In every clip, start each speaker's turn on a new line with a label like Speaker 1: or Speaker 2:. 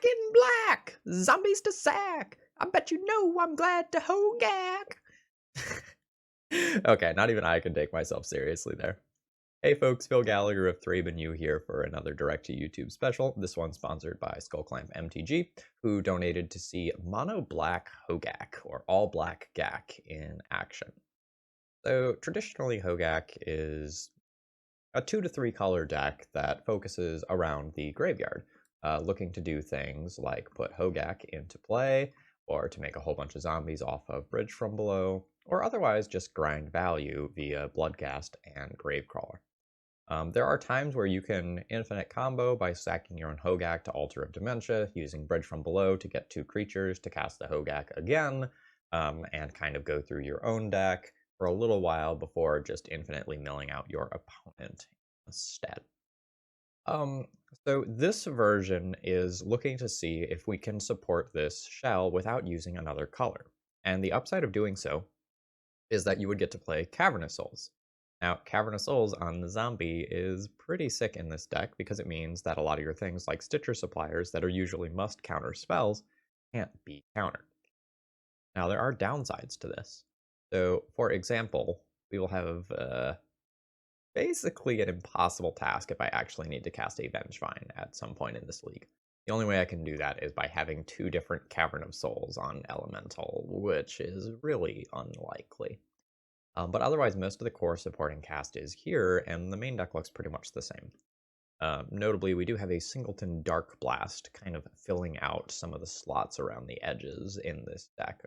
Speaker 1: Back in black! Zombies to sack! I bet you know I'm glad to Hogaak! Okay, not even I can take myself seriously there. Hey folks, Phil Gallagher of ThrabenU here for another direct-to-YouTube special. This one sponsored by Skullclamp MTG, who donated to see Mono-Black Hogaak, or all-black Gaak, in action. So traditionally, Hogaak is a 2 to 3 color deck that focuses around the graveyard, looking to do things like put Hogaak into play, or to make a whole bunch of zombies off of Bridge from Below, or otherwise just grind value via Bloodcast and Gravecrawler. There are times where you can infinite combo by sacking your own Hogaak to Altar of Dementia, using Bridge from Below to get 2 creatures to cast the Hogaak again, and kind of go through your own deck for a little while before just infinitely milling out your opponent instead. So this version is looking to see if we can support this shell without using another color. And the upside of doing so is that you would get to play Cavern of Souls. Now, Cavern of Souls on the zombie is pretty sick in this deck because it means that a lot of your things like Stitcher Suppliers that are usually must counter spells can't be countered. Now, there are downsides to this. So, for example, we will have basically an impossible task if I actually need to cast a Vengevine at some point in this league. The only way I can do that is by having 2 different Cavern of Souls on Elemental, which is really unlikely. But otherwise, most of the core supporting cast is here, and the main deck looks pretty much the same. Notably, we do have a Singleton Dark Blast kind of filling out some of the slots around the edges in this deck.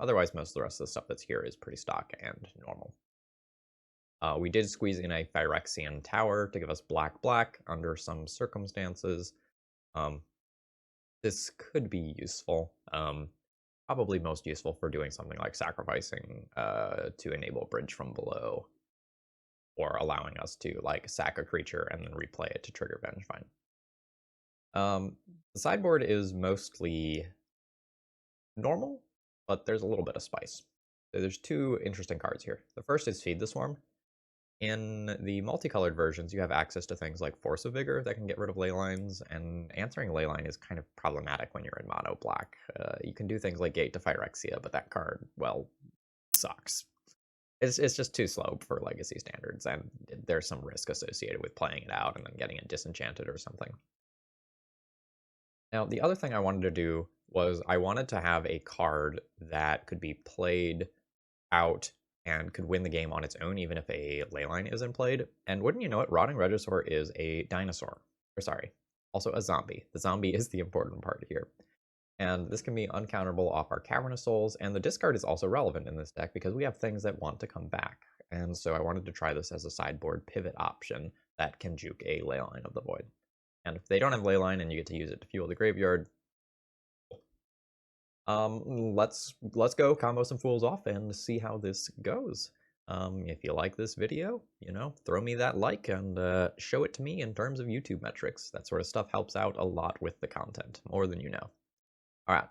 Speaker 1: Otherwise, most of the rest of the stuff that's here is pretty stock and normal. We did squeeze in a Phyrexian Tower to give us black under some circumstances. This could be useful. Probably most useful for doing something like sacrificing to enable Bridge from Below, or allowing us to like sack a creature and then replay it to trigger Vengevine. The sideboard is mostly normal, but there's a little bit of spice. So there's 2 interesting cards here. The first is Feed the Swarm. In the multicolored versions, you have access to things like Force of Vigor that can get rid of leylines, and answering leyline is kind of problematic when you're in mono black. You can do things like Gate to Phyrexia, but that card, well, sucks. It's just too slow for Legacy standards, and there's some risk associated with playing it out and then getting it disenchanted or something. Now, the other thing I wanted to do was I wanted to have a card that could be played out and could win the game on its own, even if a leyline isn't played. And wouldn't you know it, Rotting Regisaur is a dinosaur. Or sorry, also a zombie. The zombie is the important part here. And this can be uncounterable off our Cavern of Souls, and the discard is also relevant in this deck because we have things that want to come back. And so I wanted to try this as a sideboard pivot option that can juke a Leyline of the Void. And if they don't have Leyline and you get to use it to fuel the graveyard, let's go combo some fools off and see how this goes. If you like this video, throw me that like and show it to me in terms of YouTube metrics. That sort of stuff helps out a lot with the content, more than you know. All right,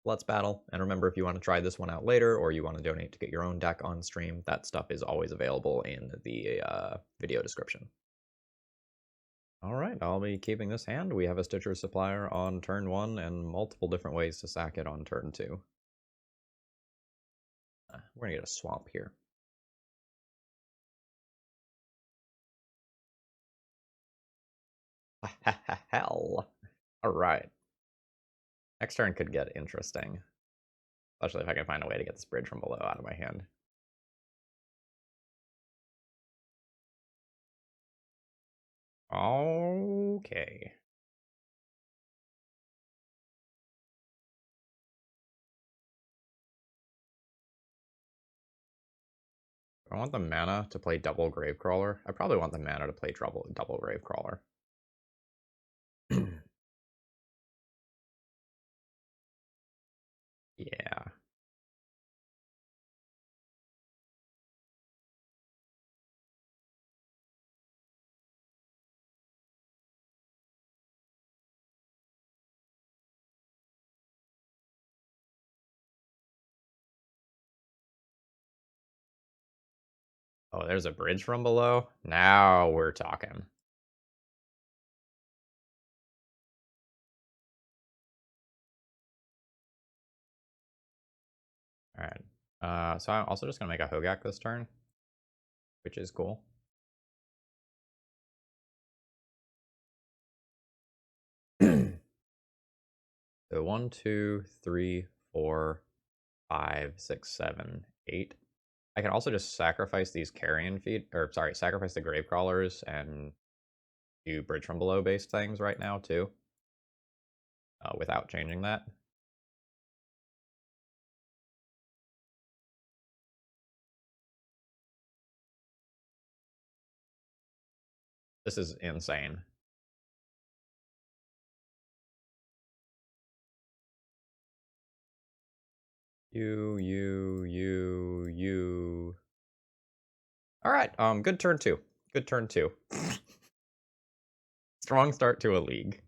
Speaker 1: let's battle. And remember, if you want to try this one out later, or you want to donate to get your own deck on stream, that stuff is always available in the video description. All right, I'll be keeping this hand. We have a Stitcher Supplier on turn 1 and multiple different ways to sack it on turn 2. We're gonna get a swamp here. Hell. All right. Next turn could get interesting, especially if I can find a way to get this Bridge from Below out of my hand. Okay. I want the mana to play double Gravecrawler. I probably want the mana to play double Gravecrawler. Yeah. Oh, there's a Bridge from Below. Now we're talking. So I'm also just going to make a Hogaak this turn, which is cool. So 1, 2, 3, 4, 5, 6, 7, 8. I can also just sacrifice these carrion feet, or sorry, sacrifice the grave crawlers and do bridge from below based things right now too, without changing that. This is insane. You. All right, good turn two. Good turn two. Strong start to a league.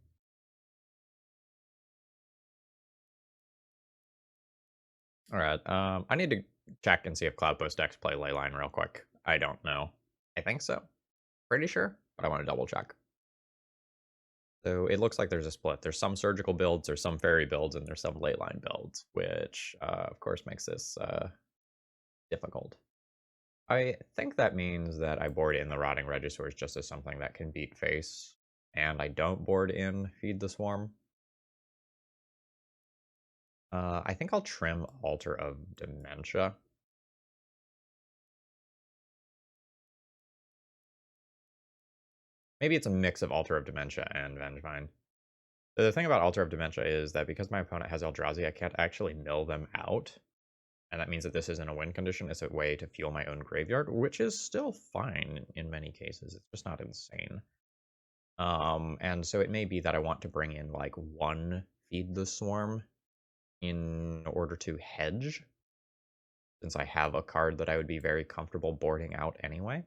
Speaker 1: All right, I need to check and see if Cloudpost decks play Leyline real quick. I don't know. I think so. Pretty sure, but I want to double check. So it looks like there's a split. There's some surgical builds, there's some fairy builds, and there's some leyline builds, which of course makes this difficult. I think that means that I board in the Rotting Regisaurs just as something that can beat face, and I don't board in Feed the Swarm. I think I'll trim Altar of Dementia. Maybe it's a mix of Altar of Dementia and Vengevine. The thing about Altar of Dementia is that because my opponent has Eldrazi, I can't actually mill them out. And that means that this isn't a win condition. It's a way to fuel my own graveyard, which is still fine in many cases. It's just not insane. And so it may be that I want to bring in like one Feed the Swarm in order to hedge, since I have a card that I would be very comfortable boarding out anyway.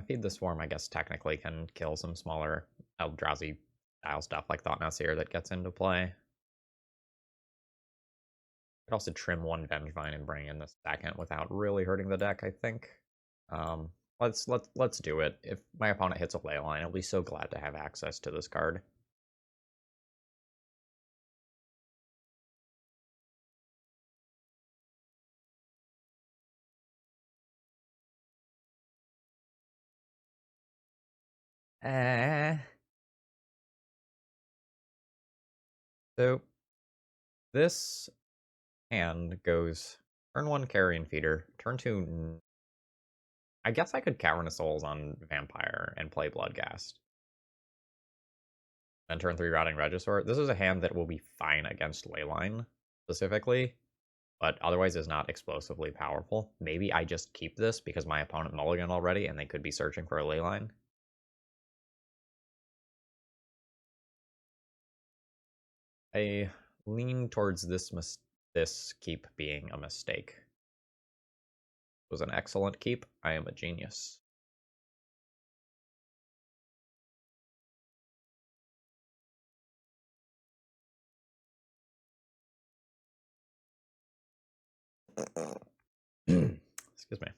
Speaker 1: I Feed the Swarm, I guess, technically can kill some smaller Eldrazi style stuff like Thought-Knot Seer that gets into play. Could also trim one Vengevine and bring in the second without really hurting the deck, I think. Let's do it. If my opponent hits a Leyline, I'll be so glad to have access to this card. So this hand goes turn 1 Carrion Feeder, turn 2. I guess I could Cavern of Souls on Vampire and play Bloodghast. Then turn 3 Rotting Regisaur. This is a hand that will be fine against Leyline specifically, but otherwise is not explosively powerful. Maybe I just keep this because my opponent mulliganed already and they could be searching for a Leyline. I lean towards this keep being a mistake. It was an excellent keep. I am a genius. Excuse me.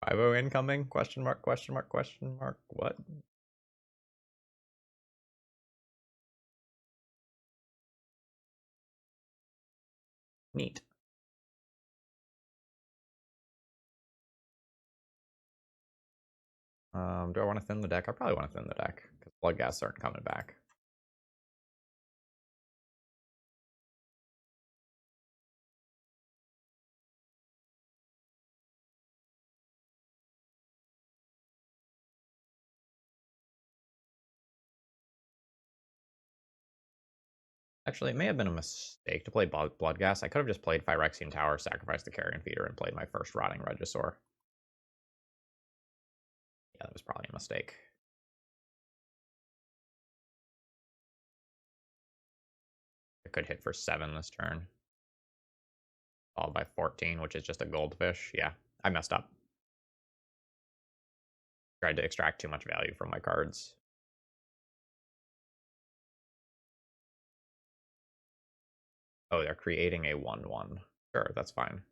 Speaker 1: Five-O incoming? Question mark, question mark, question mark. What? Neat. Do I want to thin the deck? I probably want to thin the deck because Bloodghasts aren't coming back. Actually, it may have been a mistake to play Bloodghast. I could have just played Phyrexian Tower, sacrificed the Carrion Feeder, and played my first Rotting Regisaur. Yeah, that was probably a mistake. I could hit for 7 this turn. Followed by 14, which is just a goldfish. Yeah, I messed up. Tried to extract too much value from my cards. Oh, they're creating a 1/1. Sure, that's fine.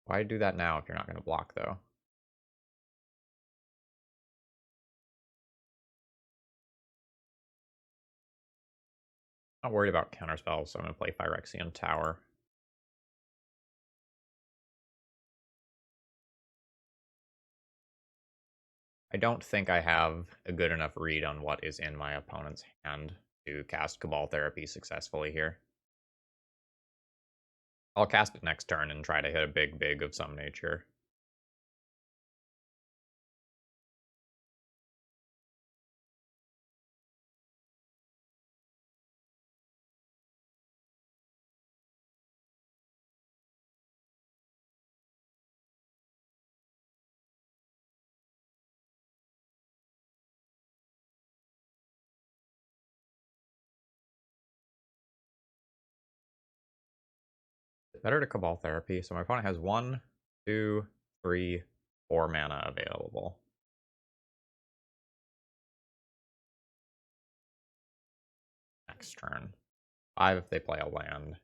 Speaker 1: Why do that now if you're not going to block, though? Not worried about counterspells, so I'm going to play Phyrexian Tower. I don't think I have a good enough read on what is in my opponent's hand to cast Cabal Therapy successfully here. I'll cast it next turn and try to hit a big of some nature. Better to Cabal Therapy, so my opponent has 1, 2, 3, 4 mana available. Next turn. 5 if they play a land.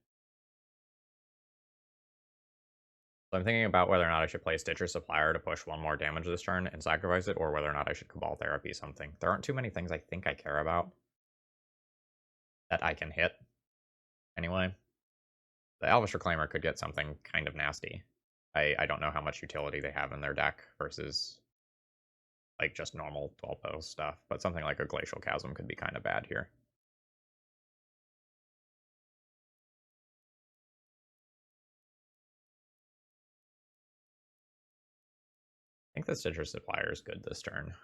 Speaker 1: So I'm thinking about whether or not I should play Stitcher Supplier to push 1 more damage this turn and sacrifice it, or whether or not I should Cabal Therapy something. There aren't too many things I think I care about that I can hit. Anyway, the Elvish Reclaimer could get something kind of nasty. I don't know how much utility they have in their deck versus like just normal 12-post stuff, but something like a Glacial Chasm could be kind of bad here. I think the Stitcher Supplier is good this turn.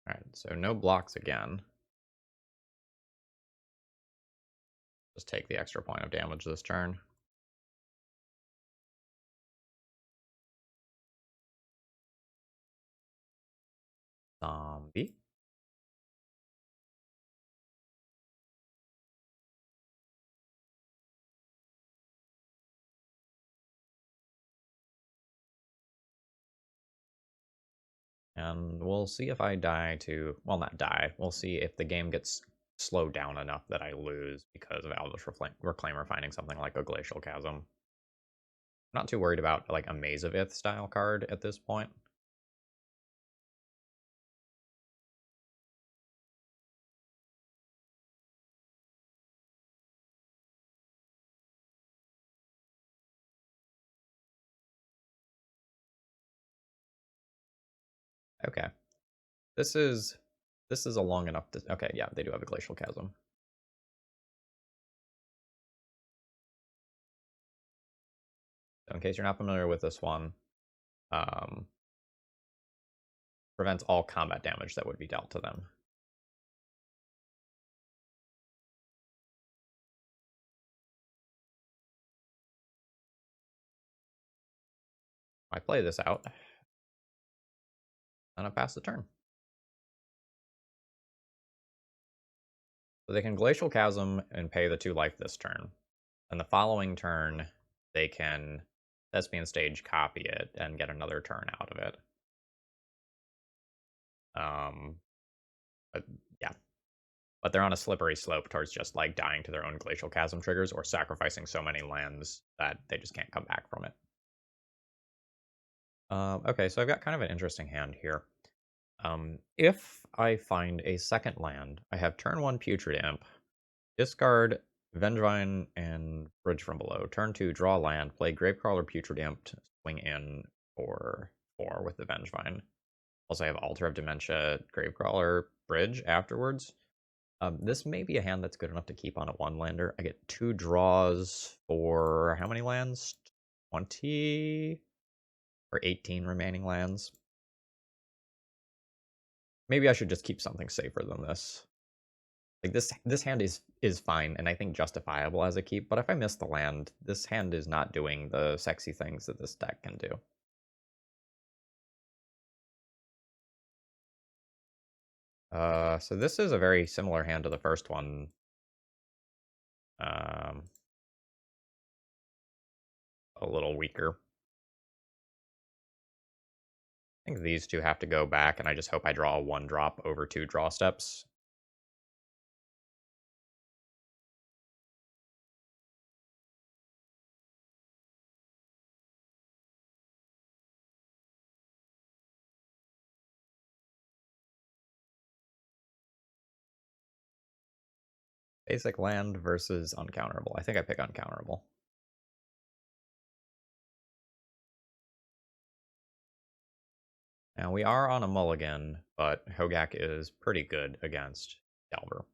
Speaker 1: Alright, so no blocks again. Just take the extra point of damage this turn. Zombie. And we'll see if I die to... Well, not die. We'll see if the game gets slowed down enough that I lose because of Elvish Reclaimer finding something like a Glacial Chasm. I'm not too worried about like a Maze of Ith style card at this point. Okay. This is a long enough... Okay, yeah, they do have a Glacial Chasm. So in case you're not familiar with this one, prevents all combat damage that would be dealt to them. I play this out, and I pass the turn. So they can Glacial Chasm and pay the 2 life this turn. And the following turn, they can Thespian Stage copy it and get another turn out of it. But yeah. But they're on a slippery slope towards just like dying to their own Glacial Chasm triggers or sacrificing so many lands that they just can't come back from it. Okay, so I've got kind of an interesting hand here. If I find a second land, I have turn 1 Putrid Imp, discard Vengevine and Bridge from Below. Turn 2, draw land, play Gravecrawler Putrid Imp, swing in for 4 with the Vengevine. Also, I have Altar of Dementia, Gravecrawler, Bridge afterwards. This may be a hand that's good enough to keep on a 1-lander. I get 2 draws for how many lands? 20 or 18 remaining lands. Maybe I should just keep something safer than this. Like this hand is fine and I think justifiable as a keep, but if I miss the land, this hand is not doing the sexy things that this deck can do. So this is a very similar hand to the first one. Um, a little weaker. I think these two have to go back, and I just hope I draw a 1-drop over 2 draw steps. Basic land versus uncounterable. I think I pick uncounterable. Now we are on a mulligan, but Hogaak is pretty good against Delver.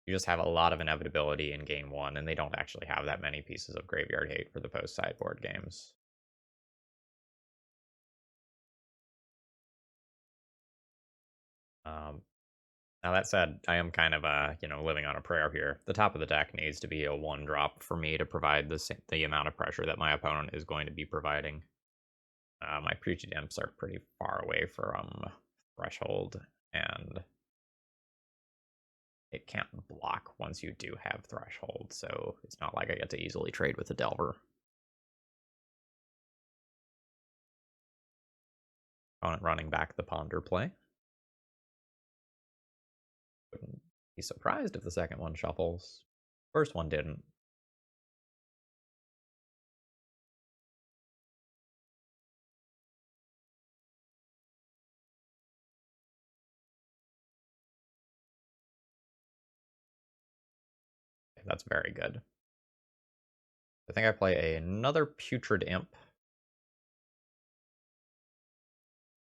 Speaker 1: You just have a lot of inevitability in game 1, and they don't actually have that many pieces of graveyard hate for the post-sideboard games. Now that said, I am kind of living on a prayer here. The top of the deck needs to be a 1-drop for me to provide the amount of pressure that my opponent is going to be providing. My Preachy Imps are pretty far away from Threshold, and it can't block once you do have Threshold, so it's not like I get to easily trade with the Delver. Opponent running back the Ponder play. Wouldn't be surprised if the second one shuffles. First one didn't. Okay, that's very good. I think I play another Putrid Imp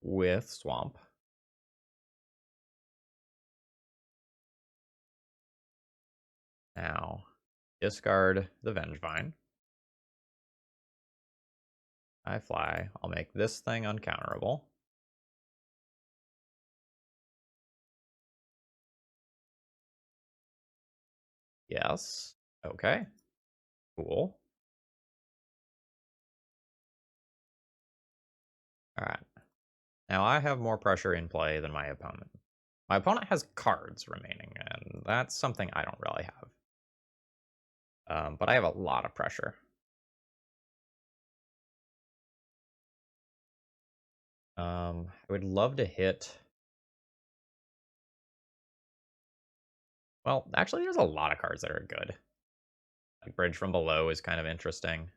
Speaker 1: with Swamp. Now, discard the Vengevine. I fly. I'll make this thing uncounterable. Yes. Okay. Cool. Alright. Now I have more pressure in play than my opponent. My opponent has cards remaining, and that's something I don't really have. But I have a lot of pressure. I would love to hit... Well, actually, there's a lot of cards that are good. Like Bridge from Below is kind of interesting.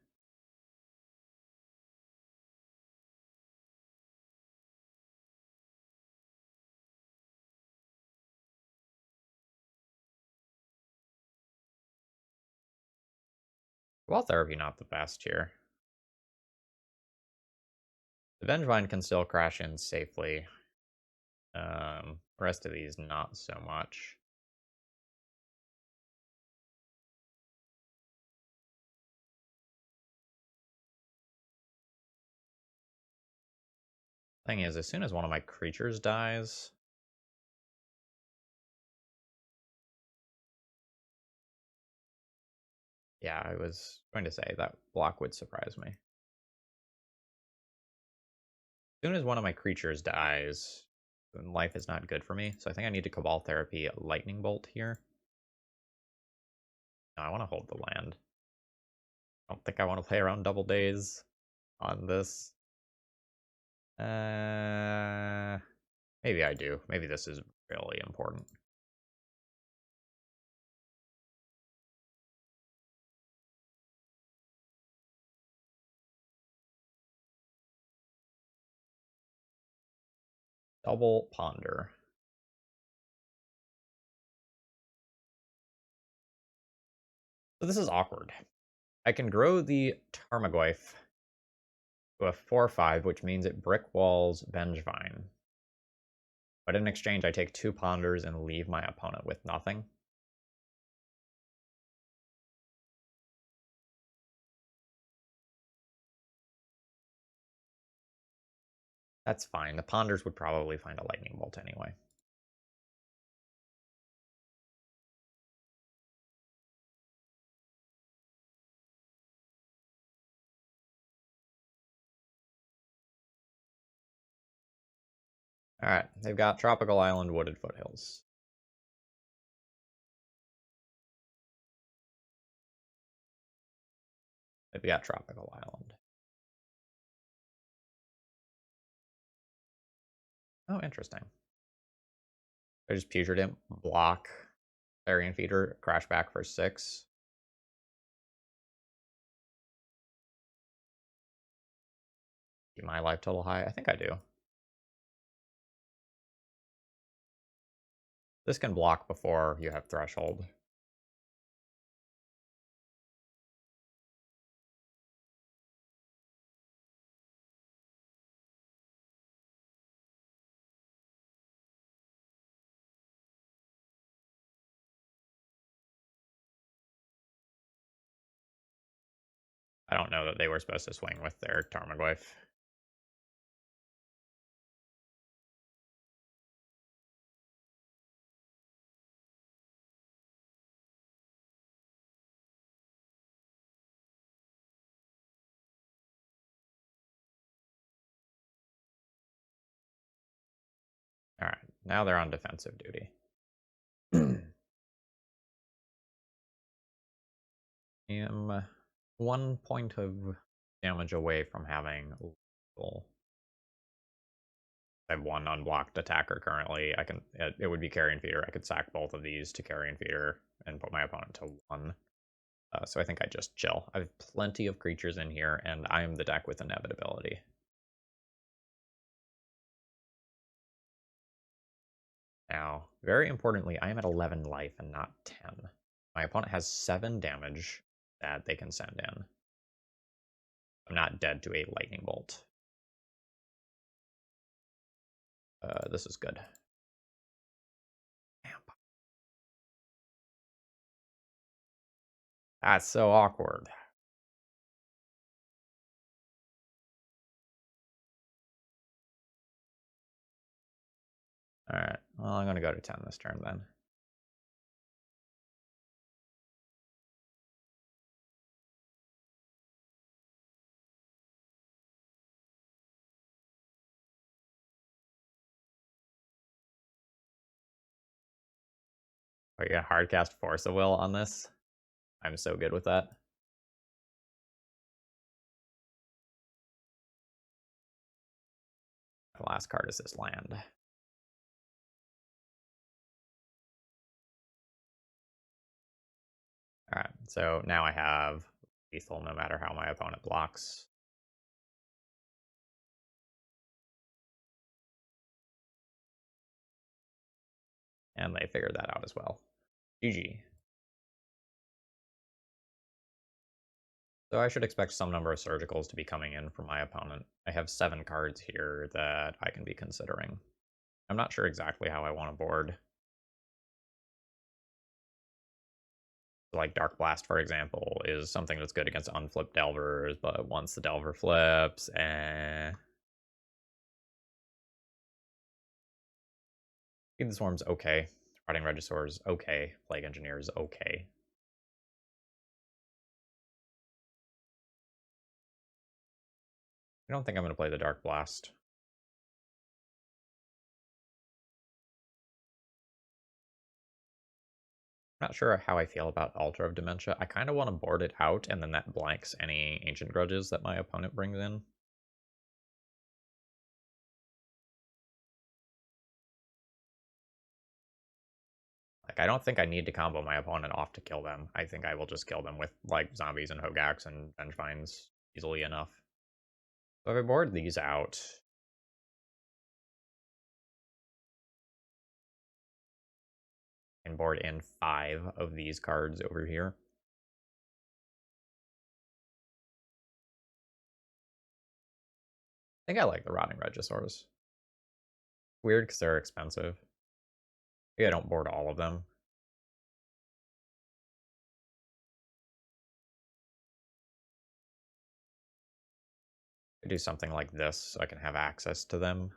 Speaker 1: Well, Therapy not the best here. The Vengevine can still crash in safely. The rest of these, not so much. Thing is, as soon as one of my creatures dies... Yeah, I was going to say that block would surprise me. As soon as one of my creatures dies, life is not good for me. So I think I need to Cabal Therapy Lightning Bolt here. No, I want to hold the land. I don't think I want to play around Double Days on this. Maybe I do. Maybe this is really important. Double Ponder. So this is awkward. I can grow the Tarmogoyf to a 4/5, which means it brick walls Vengevine. But in exchange, I take 2 Ponders and leave my opponent with nothing. That's fine. The Ponders would probably find a Lightning Bolt anyway. Alright, they've got Tropical Island Wooded Foothills. They've got Tropical Island. Oh, interesting. I just Putrid Imp, block, Clarion Feeder, crash back for 6. Keep my life total high? I think I do. This can block before you have Threshold. I don't know that they were supposed to swing with their Tarmogoyf. Alright, now they're on defensive duty. I am 1 point of damage away from having lethal. I have 1 unblocked attacker currently. I can. It would be Carrion Feeder. I could sack both of these to Carrion Feeder and put my opponent to 1. So I think I just chill. I have plenty of creatures in here, and I am the deck with inevitability. Now, very importantly, I am at 11 life and not 10. My opponent has 7 damage that they can send in. I'm not dead to a lightning bolt. This is good. That's so awkward. Alright, well, I'm going to go to 10 this turn then. Are you going to hardcast Force of Will on this? I'm so good with that. The last card is this land. Alright, so now I have lethal no matter how my opponent blocks. And they figured that out as well. GG. So I should expect some number of surgicals to be coming in from my opponent. I have 7 cards here that I can be considering. I'm not sure exactly how I want to board. Like Dark Blast, for example, is something that's good against unflipped Delvers, but once the Delver flips, Feed the Swarm's okay. Rotting Regisaur's okay. Plague Engineer's okay. I don't think I'm going to play the Dark Blast. Not sure how I feel about Altar of Dementia. I kind of want to board it out, and then that blanks any Ancient Grudges that my opponent brings in. Like, I don't think I need to combo my opponent off to kill them. I think I will just kill them with, like, Zombies and Hogaaks and Vengevines easily enough. So if I board these out, I can board in 5 of these cards over here. I think I like the Rotting Regisaurs. Weird because they're expensive. Maybe I don't board all of them. I do something like this so I can have access to them.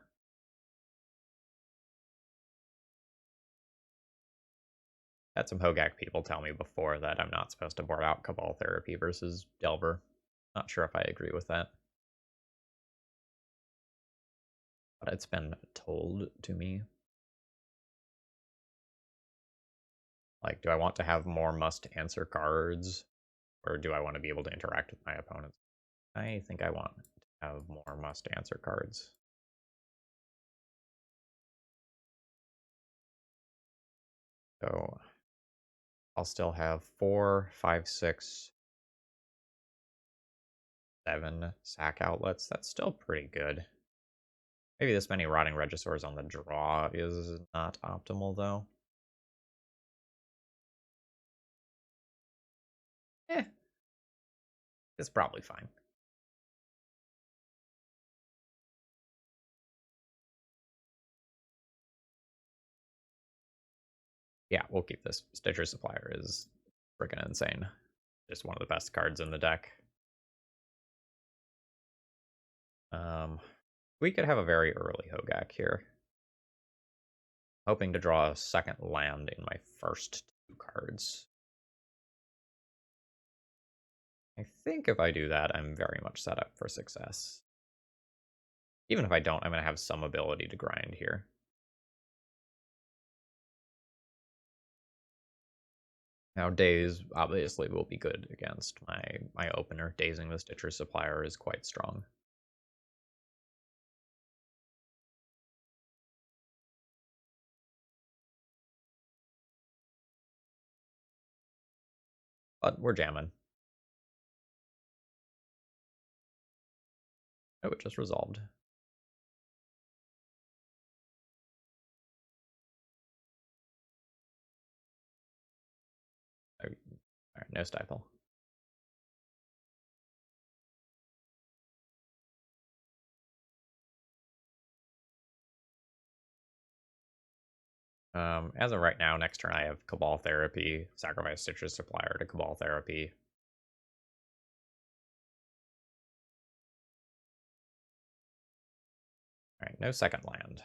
Speaker 1: Had some Hogaak people tell me before that I'm not supposed to board out Cabal Therapy versus Delver. Not sure if I agree with that. but it's been told to me. Like, do I want to have more must-answer cards, or do I want to be able to interact with my opponents? I think I want to have more must-answer cards. So I'll still have 4, 5, 6, 7 sack outlets. That's still pretty good. Maybe this many Rotting Regisaurs on the draw is not optimal, though. It's probably fine. Yeah, we'll keep this. Stitcher Supplier is freaking insane. Just one of the best cards in the deck. We could have a very early Hogaak here. Hoping to draw a second land in my first 2 cards. I think if I do that, I'm very much set up for success. Even if I don't, I'm going to have some ability to grind here. Now, Daze obviously will be good against my opener. Dazing the Stitcher Supplier is quite strong. But we're jamming. Oh, it just resolved. Oh, alright, no stifle. As of right now, next turn I have Cabal Therapy, sacrifice Stitcher Supplier to Cabal Therapy. Alright, no second land.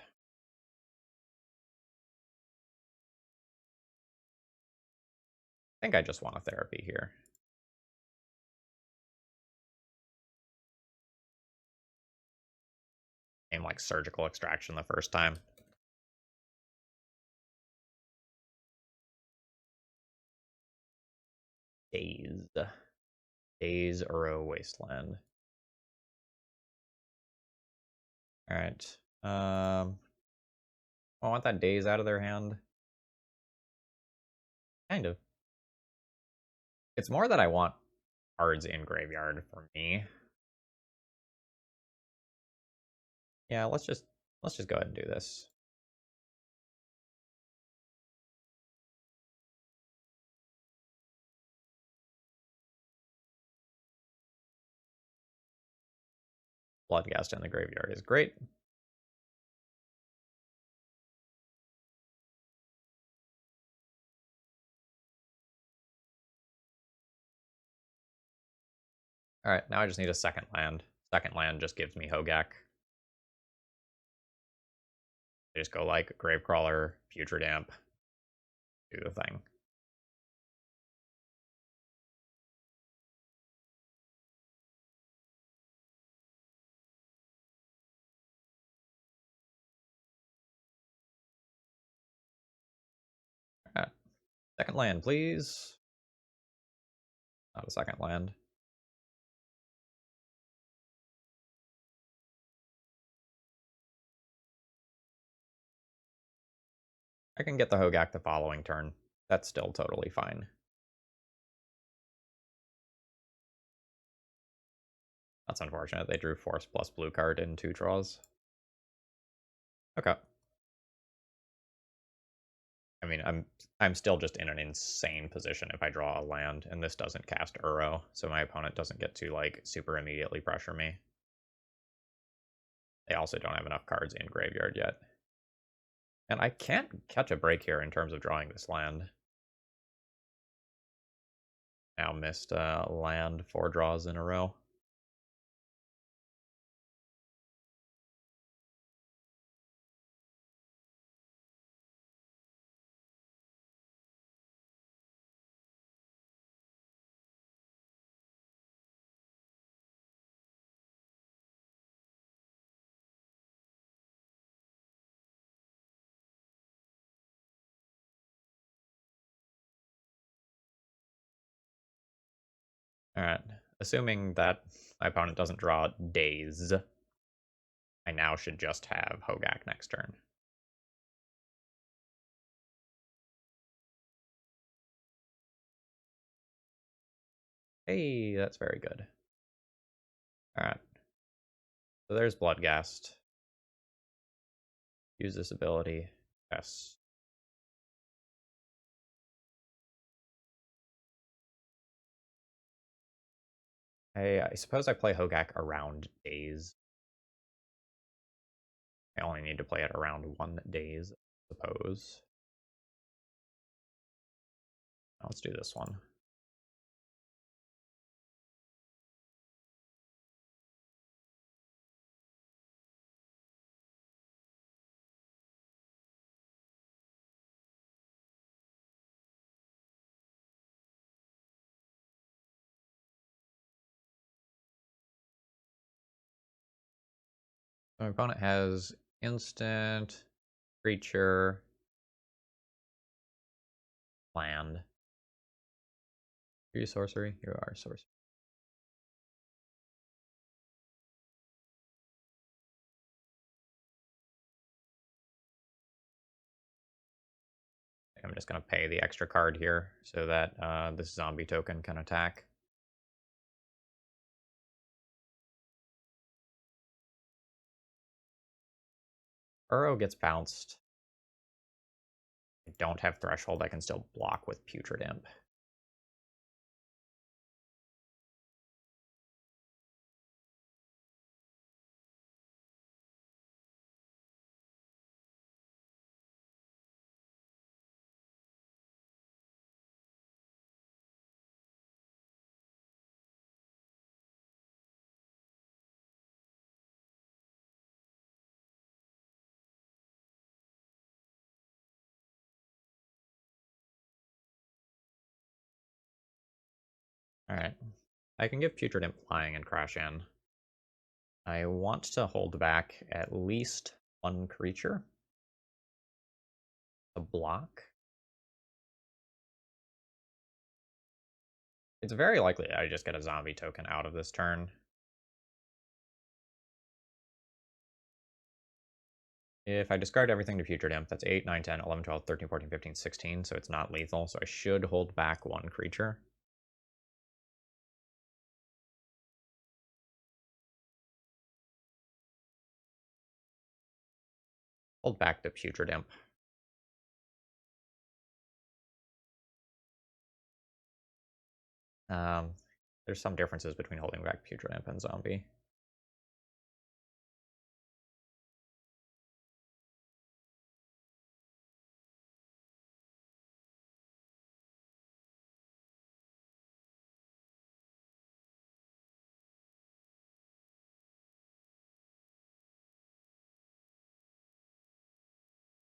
Speaker 1: I think I just want a therapy here. Aim like Surgical Extraction the first time. Daze Uro Wasteland. Alright. I want that Daze out of their hand. Kind of. It's more that I want cards in graveyard for me. Yeah, let's just go ahead and do this. Bloodghast in the graveyard is great. Alright, now I just need a second land. Second land just gives me Hogaak. I just go like Gravecrawler, Putrid Amp, do the thing. Alright. Second land, please. Not a second land. I can get the Hogaak the following turn. That's still totally fine. That's unfortunate. They drew Force plus blue card in 2 draws. Okay. I mean, I'm still just in an insane position if I draw a land, and this doesn't cast Uro, so my opponent doesn't get to, like, super immediately pressure me. They also don't have enough cards in graveyard yet. And I can't catch a break here in terms of drawing this land. Now missed land 4 draws in a row. Alright, assuming that my opponent doesn't draw Daze, I now should just have Hogaak next turn. Hey, that's very good. Alright. So there's Bloodghast. Use this ability. Yes. I suppose I play Hogaak around Daze. I only need to play it around 1 Daze, I suppose. Let's do this one. My opponent has instant, creature, land. Are you sorcery? You are sorcery. I'm just going to pay the extra card here so that this zombie token can attack. Burrow gets bounced. I don't have Threshold. I can still block with Putrid Imp. Alright. I can give Putrid Imp flying and crash in. I want to hold back at least 1 creature. A block. It's very likely I just get a zombie token out of this turn. If I discard everything to Putrid Imp, that's 8, 9, 10, 11, 12, 13, 14, 15, 16, so it's not lethal, so I should hold back 1 creature. Hold back the Putrid Imp. There's some differences between holding back Putrid Imp and Zombie.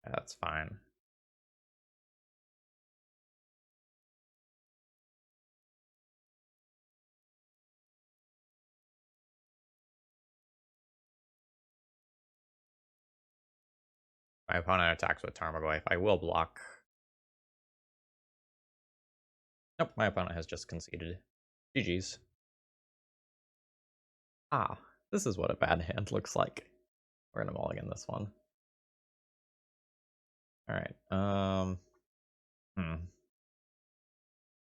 Speaker 1: That's fine. My opponent attacks with Tarmogoyf. I will block. Nope, my opponent has just conceded. GG's. Ah, this is what a bad hand looks like. We're gonna mulligan this one. Alright,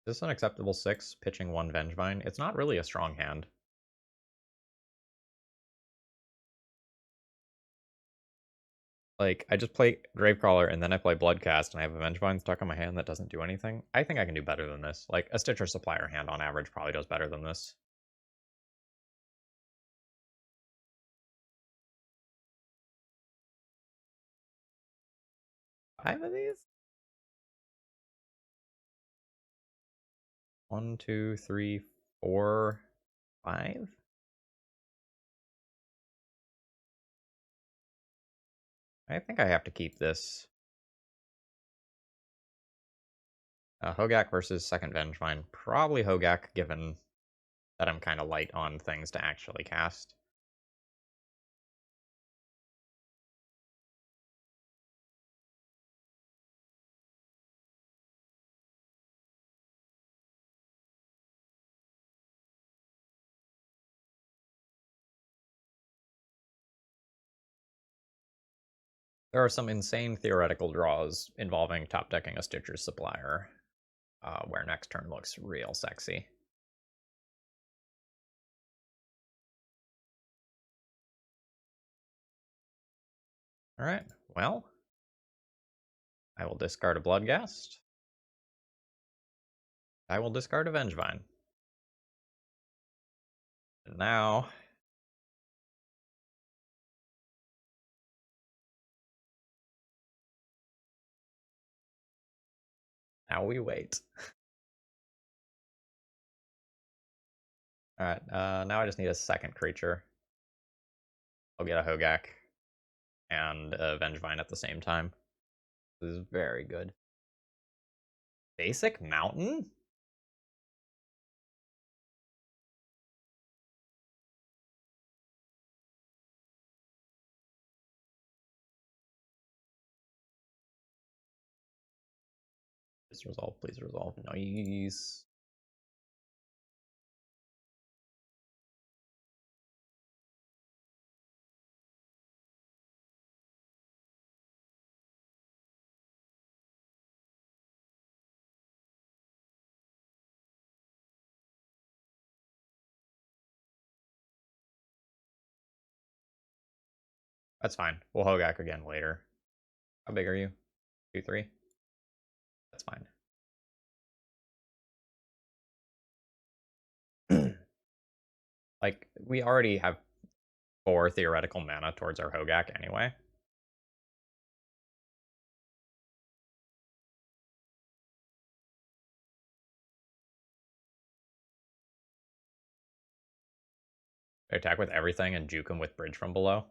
Speaker 1: Is this an acceptable 6, pitching 1 Vengevine? It's not really a strong hand. Like, I just play Gravecrawler and then I play Bloodcast and I have a Vengevine stuck on my hand that doesn't do anything. I think I can do better than this. Like, a Stitcher Supplier hand on average probably does better than this. Five of these? 1, 2, 3, 4, 5? I think I have to keep this. Hogaak versus second Vengevine. Probably Hogaak, given that I'm kind of light on things to actually cast. There are some insane theoretical draws involving top decking a Stitcher's Supplier, where next turn looks real sexy. Alright, well, I will discard a Bloodghast. I will discard a Vengevine. And now we wait. Alright, now I just need a second creature. I'll get a Hogaak and a Vengevine at the same time. This is very good. Basic Mountain? Please resolve, please resolve. Nice. That's fine. We'll Hogaak again later. How big are you? 2-3? That's fine. Like, we already have 4 theoretical mana towards our Hogaak anyway. I attack with everything and juke him with Bridge from below.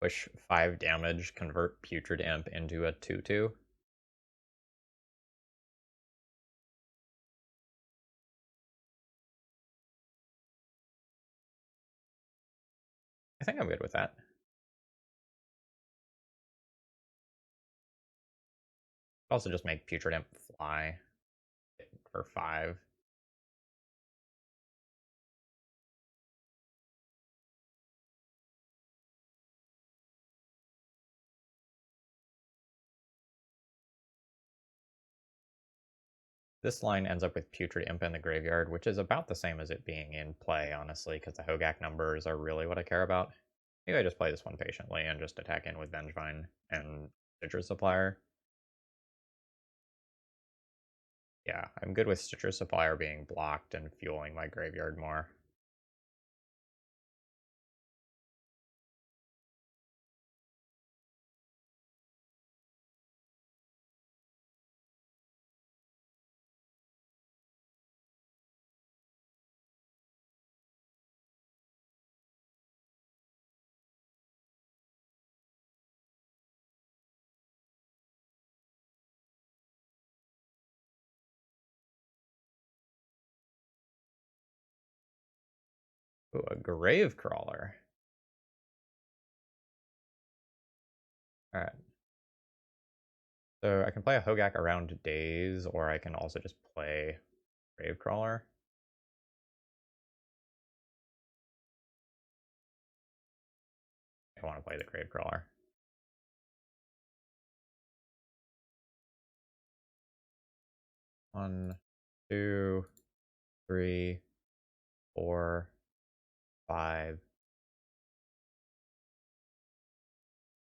Speaker 1: Push 5 damage, convert Putrid Imp into a 2-2. I think I'm good with that. Also just make Putrid Imp fly for 5. This line ends up with Putrid Imp in the graveyard, which is about the same as it being in play, honestly, because the Hogaak numbers are really what I care about. Maybe I just play this one patiently and just attack in with Vengevine and Stitcher Supplier. Yeah, I'm good with Stitcher Supplier being blocked and fueling my graveyard more. Ooh, a Gravecrawler. Alright. So I can play a Hogaak around Daze, or I can also just play Gravecrawler. I want to play the Gravecrawler. One, two, three, 4, 5,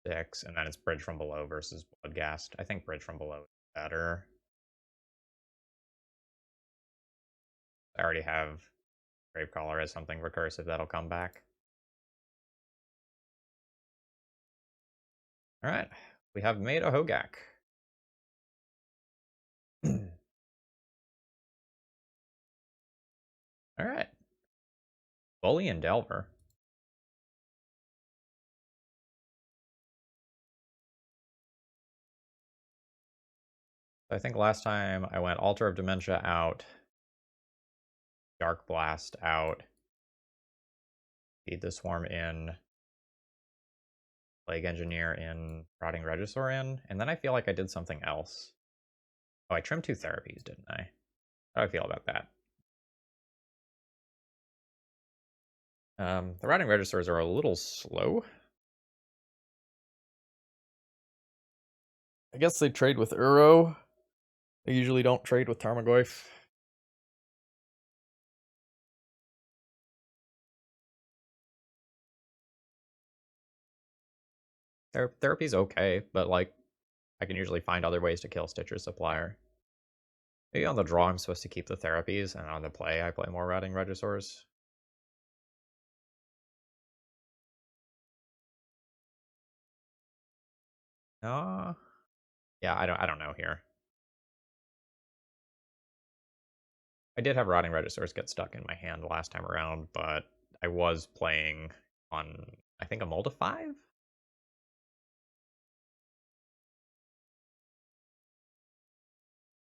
Speaker 1: 6, and then it's Bridge from Below versus Bloodghast. I think Bridge from Below is better. I already have Gravecaller as something recursive that'll come back. Alright, we have made a Hogaak. Alright. Bully and Delver. I think last time I went Altar of Dementia out, Dark Blast out, Feed the Swarm in, Plague Engineer in, Rotting Regisaur in, and then I feel like I did something else. Oh, I trimmed 2 therapies, didn't I? How do I feel about that? The routing registers are a little slow. I guess they trade with Uro. They usually don't trade with Tarmogoyf. Therapy's okay, but like I can usually find other ways to kill Stitcher's supplier. Maybe on the draw I'm supposed to keep the therapies, and on the play I play more routing registers. Yeah, I don't know here. I did have routing registers get stuck in my hand the last time around, but I was playing on I think a Molda 5?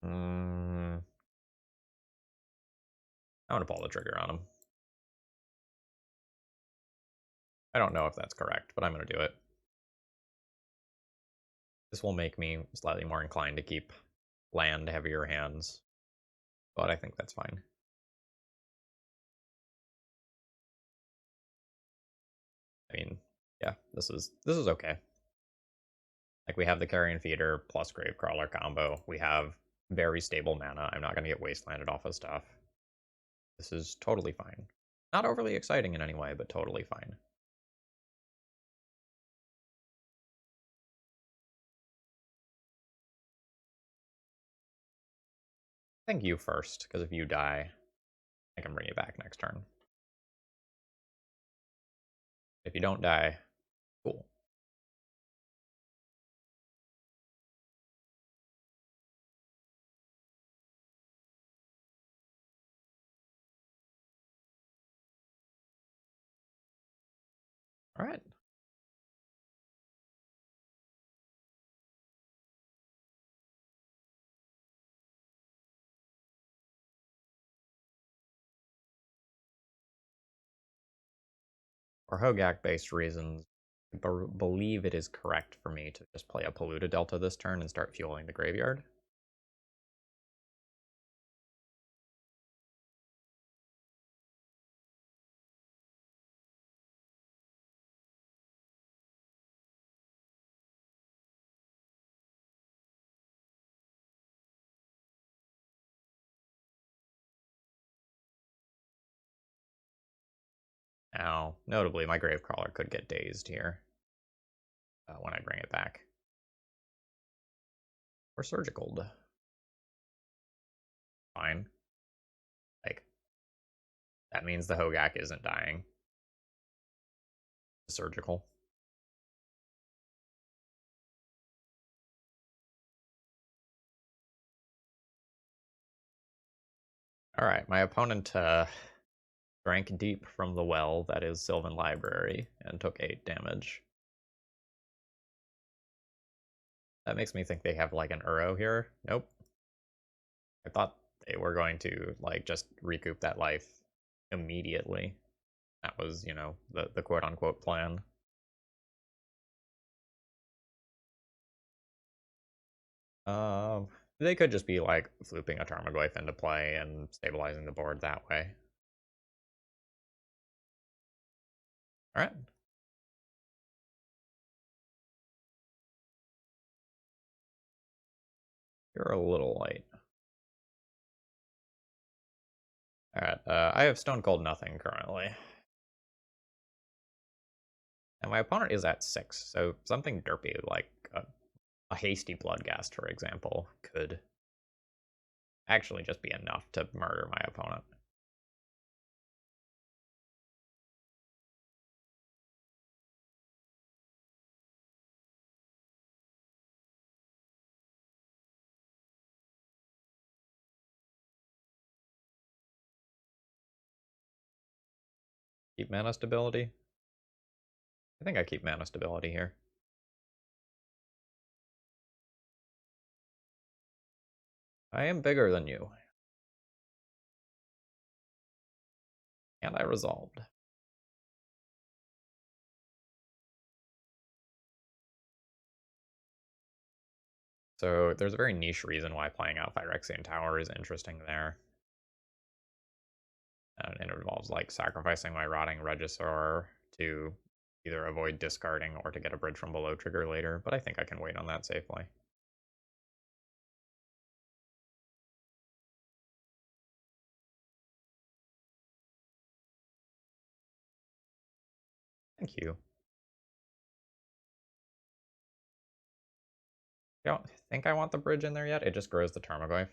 Speaker 1: Mm, I want to pull the trigger on him. I don't know if that's correct, but I'm going to do it. This will make me slightly more inclined to keep land heavier hands, but I think that's fine. I mean, yeah, this is okay. Like we have the Carrion Feeder plus Gravecrawler combo. We have very stable mana. I'm not going to get wastelanded off of stuff. This is totally fine. Not overly exciting in any way, but totally fine. I think you first, because if you die, I can bring you back next turn. If you don't die, cool. All right. For Hogaak-based reasons, I believe it is correct for me to just play a Polluted Delta this turn and start fueling the graveyard. Now, notably, my Gravecrawler could get dazed here when I bring it back. Or Surgical. Fine. Like, that means the Hogaak isn't dying. Surgical. Alright, my opponent drank deep from the well that is Sylvan Library and took 8 damage. That makes me think they have like an Uro here. Nope. I thought they were going to like just recoup that life immediately. That was, you know, the quote unquote plan. Um, they could just be like flooping a Tarmogoyf into play and stabilizing the board that way. Alright. You're a little late. Alright, I have Stone Cold Nothing currently. And my opponent is at 6, so something derpy like a hasty Bloodghast, for example, could actually just be enough to murder my opponent. Keep mana stability? I think I keep mana stability here. I am bigger than you. And I resolved. So there's a very niche reason why playing out Phyrexian Tower is interesting there. And it involves like sacrificing my rotting Regisaur to either avoid discarding or to get a bridge from below trigger later, but I think I can wait on that safely. Thank you. I don't think I want the bridge in there yet. It just grows the Tarmogoyf.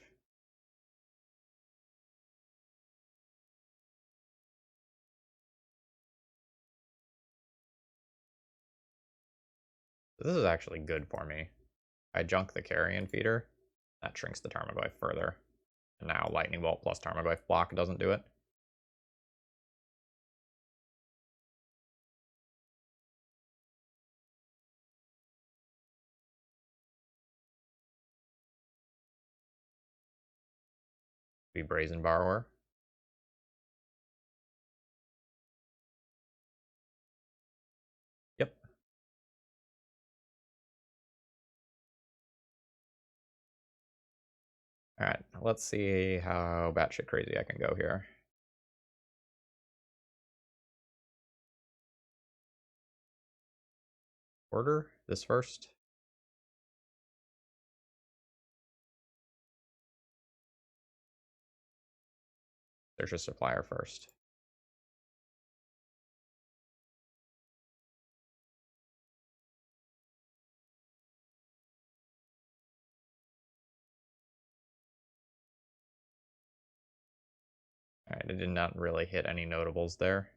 Speaker 1: This is actually good for me. I junk the Carrion Feeder. That shrinks the Tarmogoyf further. And now Lightning Bolt plus Tarmogoyf block doesn't do it. Be Brazen Borrower. Yep. Alright, let's see how batshit crazy I can go here. Order this first. There's a supplier first. Alright, it did not really hit any notables there.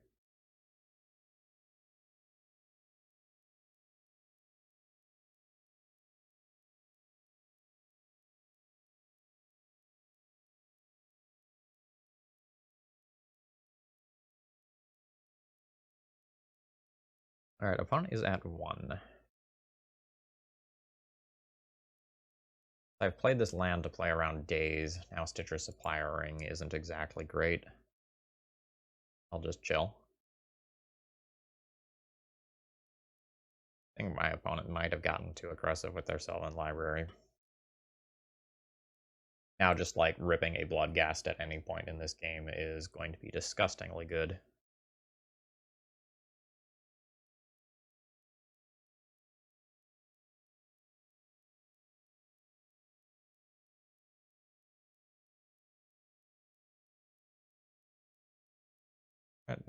Speaker 1: Alright, opponent is at 1. I've played this land to play around days. Now Stitcher's Supplier'ing isn't exactly great. I'll just chill. I think my opponent might have gotten too aggressive with their Sylvan Library. Now just like ripping a Bloodghast at any point in this game is going to be disgustingly good.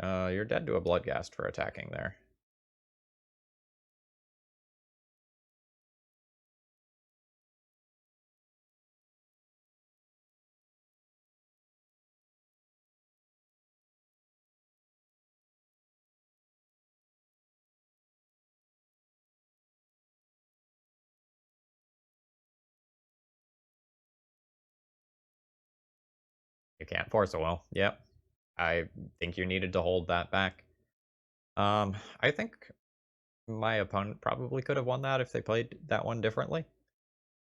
Speaker 1: You're dead to a Bloodghast for attacking there. You can't force a will. Yep. I think you needed to hold that back. I think my opponent probably could have won that if they played that one differently.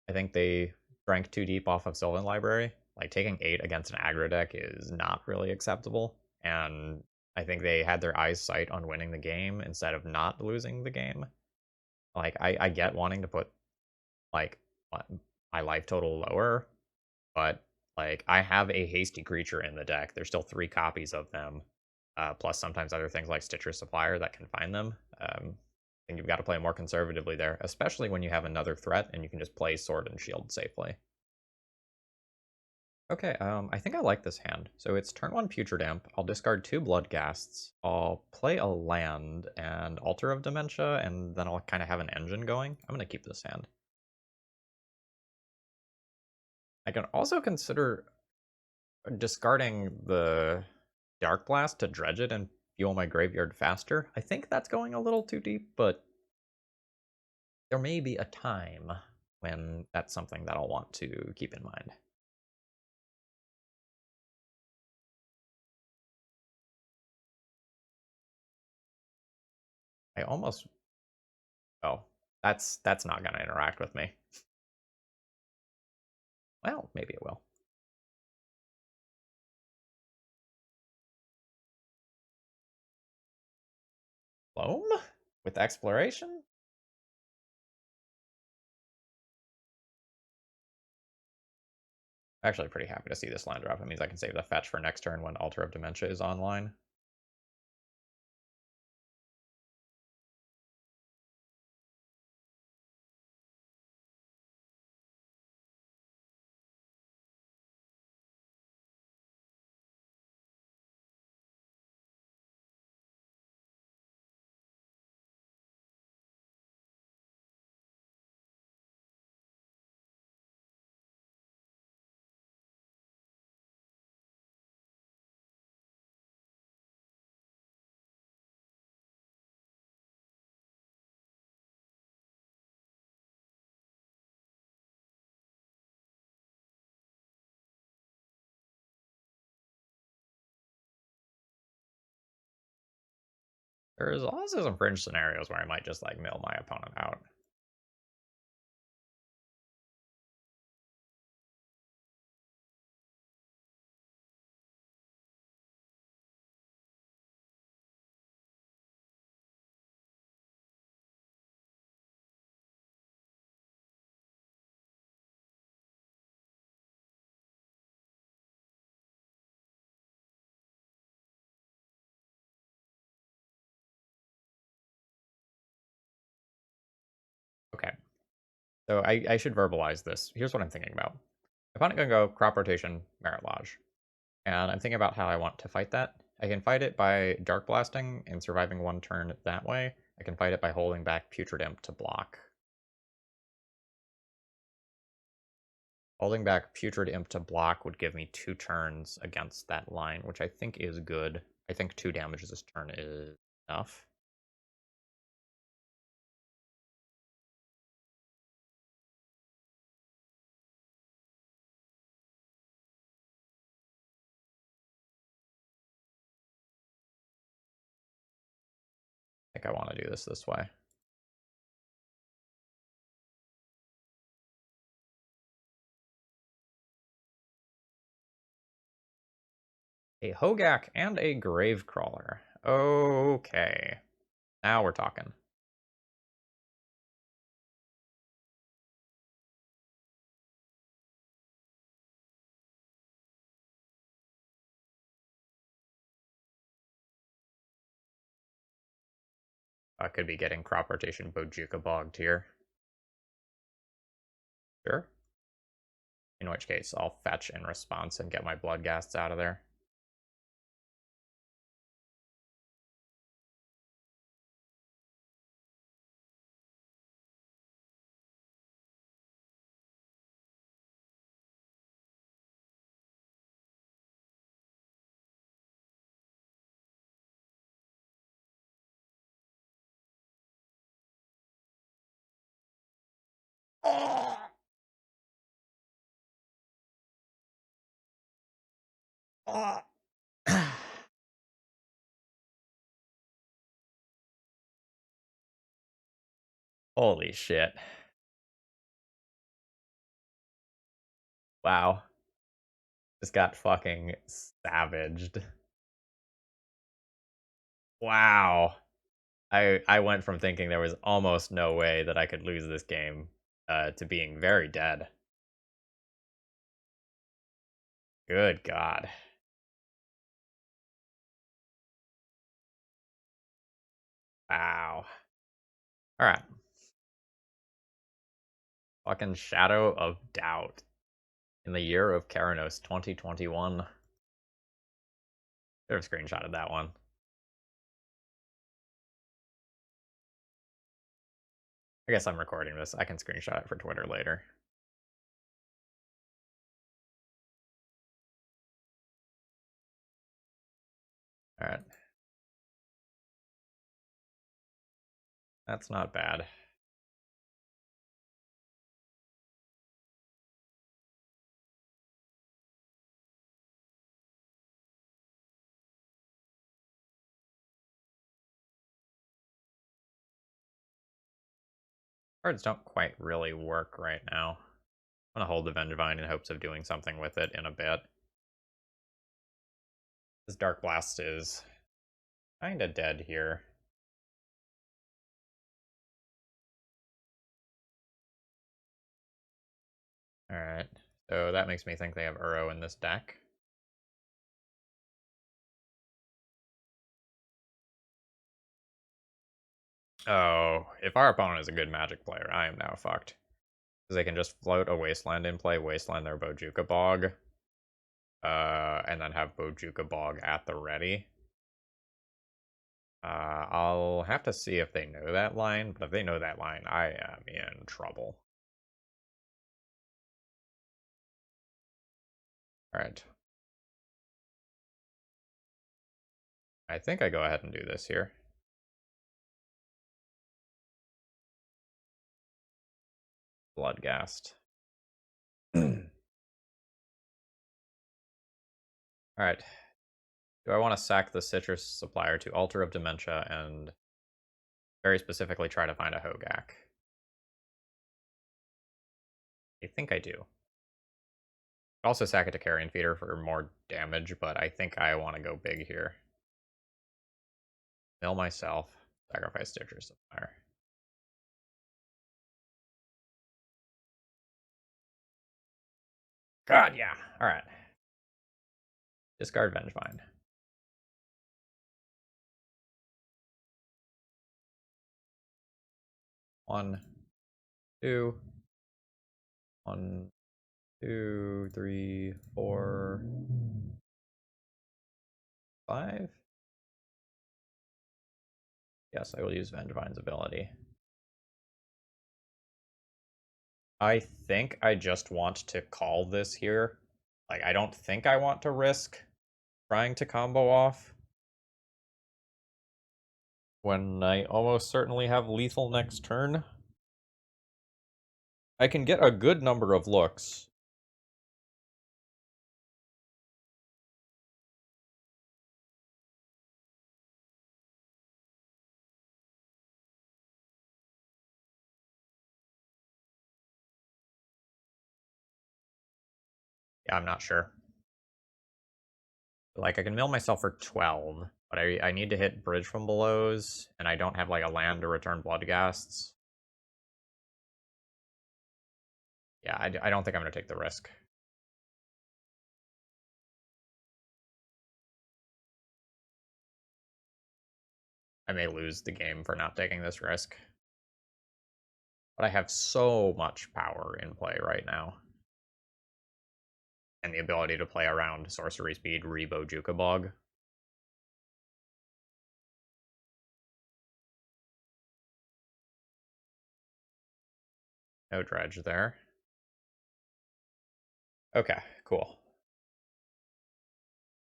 Speaker 1: I think they drank too deep off of Sylvan Library. Like, taking 8 against an aggro deck is not really acceptable, and I think they had their eyes sight on winning the game instead of not losing the game. Like, I get wanting to put, like, my life total lower, but, like, I have a hasty creature in the deck. There's still 3 copies of them, plus sometimes other things like Stitcher's Supplier that can find them. I think you've got to play more conservatively there, especially when you have another threat and you can just play Sword and Shield safely. Okay, I think I like this hand. So it's turn 1 Future Damp. I'll discard 2 Bloodghasts. I'll play a land and Altar of Dementia, and then I'll kind of have an engine going. I'm going to keep this hand. I can also consider discarding the Dark Blast to dredge it and fuel my graveyard faster. I think that's going a little too deep, but there may be a time when that's something that I'll want to keep in mind. I almost... Oh, that's not going to interact with me. Well, maybe it will. Loam? With exploration? Actually pretty happy to see this land drop. It means I can save the fetch for next turn when Altar of Dementia is online. There's also some fringe scenarios where I might just like mill my opponent out. Okay. So I should verbalize this. Here's what I'm thinking about. Opponent can go crop rotation, Merit Lodge. And I'm thinking about how I want to fight that. I can fight it by Dark Blasting and surviving one turn that way. I can fight it by holding back Putrid Imp to block. Holding back Putrid Imp to block would give me 2 turns against that line, which I think is good. I think 2 damage this turn is enough. I think I want to do this way. A Hogaak and a Gravecrawler. Okay. Now we're talking. I could be getting crop rotation Bojuka bogged here. Sure. In which case, I'll fetch in response and get my Bloodghasts out of there. Oh! Oh! Holy shit. Wow. Just got fucking savaged. Wow. I went from thinking there was almost no way that I could lose this game to being very dead. Good God. Wow. Alright. Fucking Shadow of Doubt. In the year of Keranos 2021. Should have screenshotted that one. I guess I'm recording this. I can screenshot it for Twitter later. Alright. That's not bad. Cards don't quite really work right now. I'm gonna hold the Vengevine in hopes of doing something with it in a bit. This Dark Blast is kinda dead here. Alright. So that makes me think they have Uro in this deck. Oh, if our opponent is a good Magic player, I am now fucked. Because they can just float a Wasteland in play, Wasteland their Bojuka Bog, and then have Bojuka Bog at the ready. I'll have to see if they know that line, but if they know that line, I am in trouble. Alright. I think I go ahead and do this here. Bloodghast. Alright. Do I want to sack the citrus supplier to Altar of Dementia and very specifically try to find a Hogaak? I think I do. Also sack it to Carrion Feeder for more damage, but I think I want to go big here. Mill myself. Sacrifice Citrus Supplier. God, yeah. Alright. Discard Vengevine. One, two, 1, 2, 3, 4, 5. Yes, I will use Vengevine's ability. I think I just want to call this here. Like, I don't think I want to risk trying to combo off when I almost certainly have lethal next turn. I can get a good number of looks. Yeah, I'm not sure. Like, I can mill myself for 12, but I need to hit Bridge from Below's, and I don't have, like, a land to return Bloodghasts. Yeah, I don't think I'm going to take the risk. I may lose the game for not taking this risk. But I have so much power in play right now. And the ability to play around sorcery speed, Rebo Jukabog. No dredge there. Okay, cool.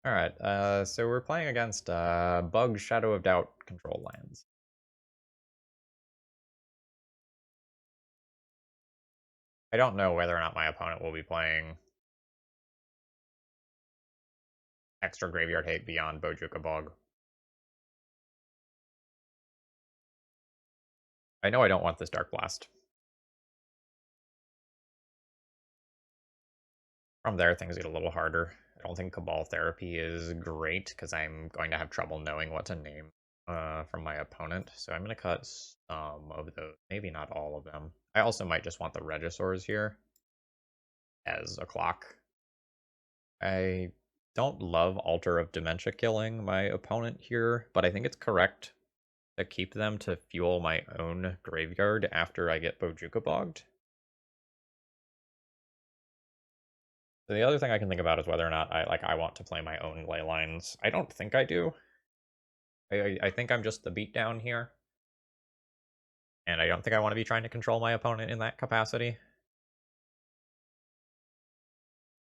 Speaker 1: Alright, so we're playing against Bug Shadow of Doubt control lands. I don't know whether or not my opponent will be playing extra graveyard hate beyond Bojuka Bog. I know I don't want this Dark Blast. From there, things get a little harder. I don't think Cabal Therapy is great, because I'm going to have trouble knowing what to name from my opponent. So I'm going to cut some of those, maybe not all of them. I also might just want the Regisaurs here as a clock. I don't love Altar of Dementia killing my opponent here, but I think it's correct to keep them to fuel my own graveyard after I get Bojuka Bogged. So the other thing I can think about is whether or not I want to play my own ley lines. I don't think I do. I think I'm just the beatdown here. And I don't think I want to be trying to control my opponent in that capacity.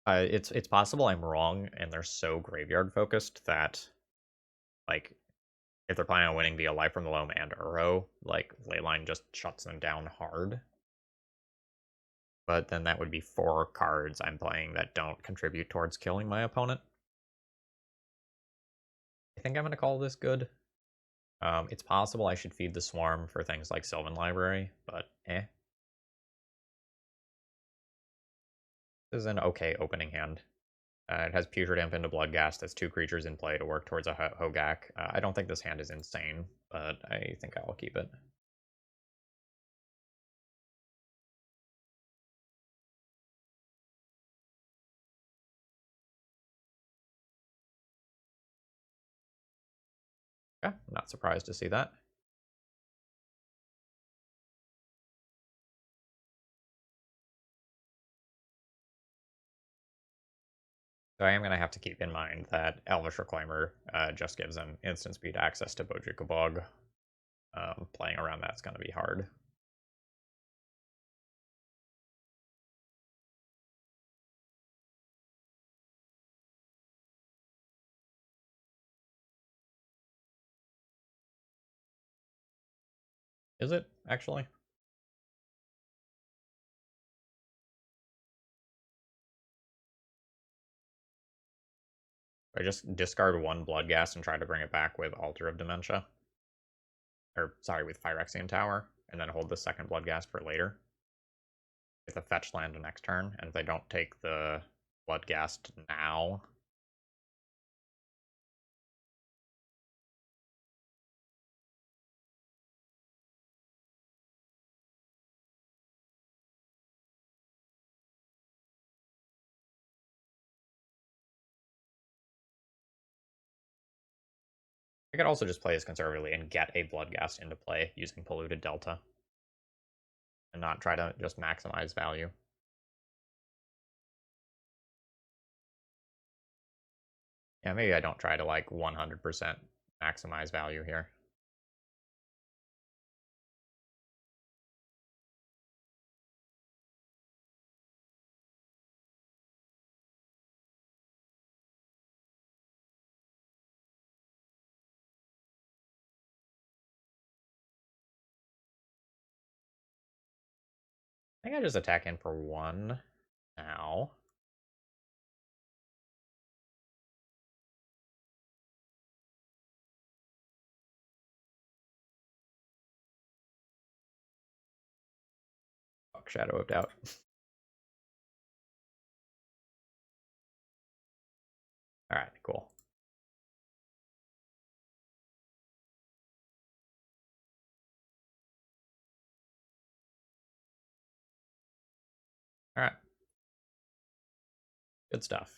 Speaker 1: It's possible I'm wrong and they're so graveyard focused that, like, if they're planning on winning via Life from the Loam and Uro, like, Leyline just shuts them down hard. But then that would be 4 cards I'm playing that don't contribute towards killing my opponent. I think I'm going to call this good. It's possible I should feed the Swarm for things like Sylvan Library, but eh. This is an okay opening hand. It has Putrid Imp into Bloodghast. That's 2 creatures in play to work towards a Hogaak. I don't think this hand is insane, but I think I'll keep it. Yeah, not surprised to see that. So I am going to have to keep in mind that Elvish Reclaimer just gives an instant speed access to Bojuka Bog. Playing around that's going to be hard. Is it, actually? I just discard one Bloodghast and try to bring it back with Altar of Dementia. Or, sorry, with Phyrexian Tower, and then hold the second Bloodghast for later. With a fetch land next turn, and if they don't take the Bloodghast now... I could also just play this conservatively and get a Bloodghast into play using Polluted Delta. And not try to just maximize value. Yeah, maybe I don't try to, like, 100% maximize value here. I think I just attack in for one now. Fuck, Shadow of Doubt. Alright, cool. Alright. Good stuff.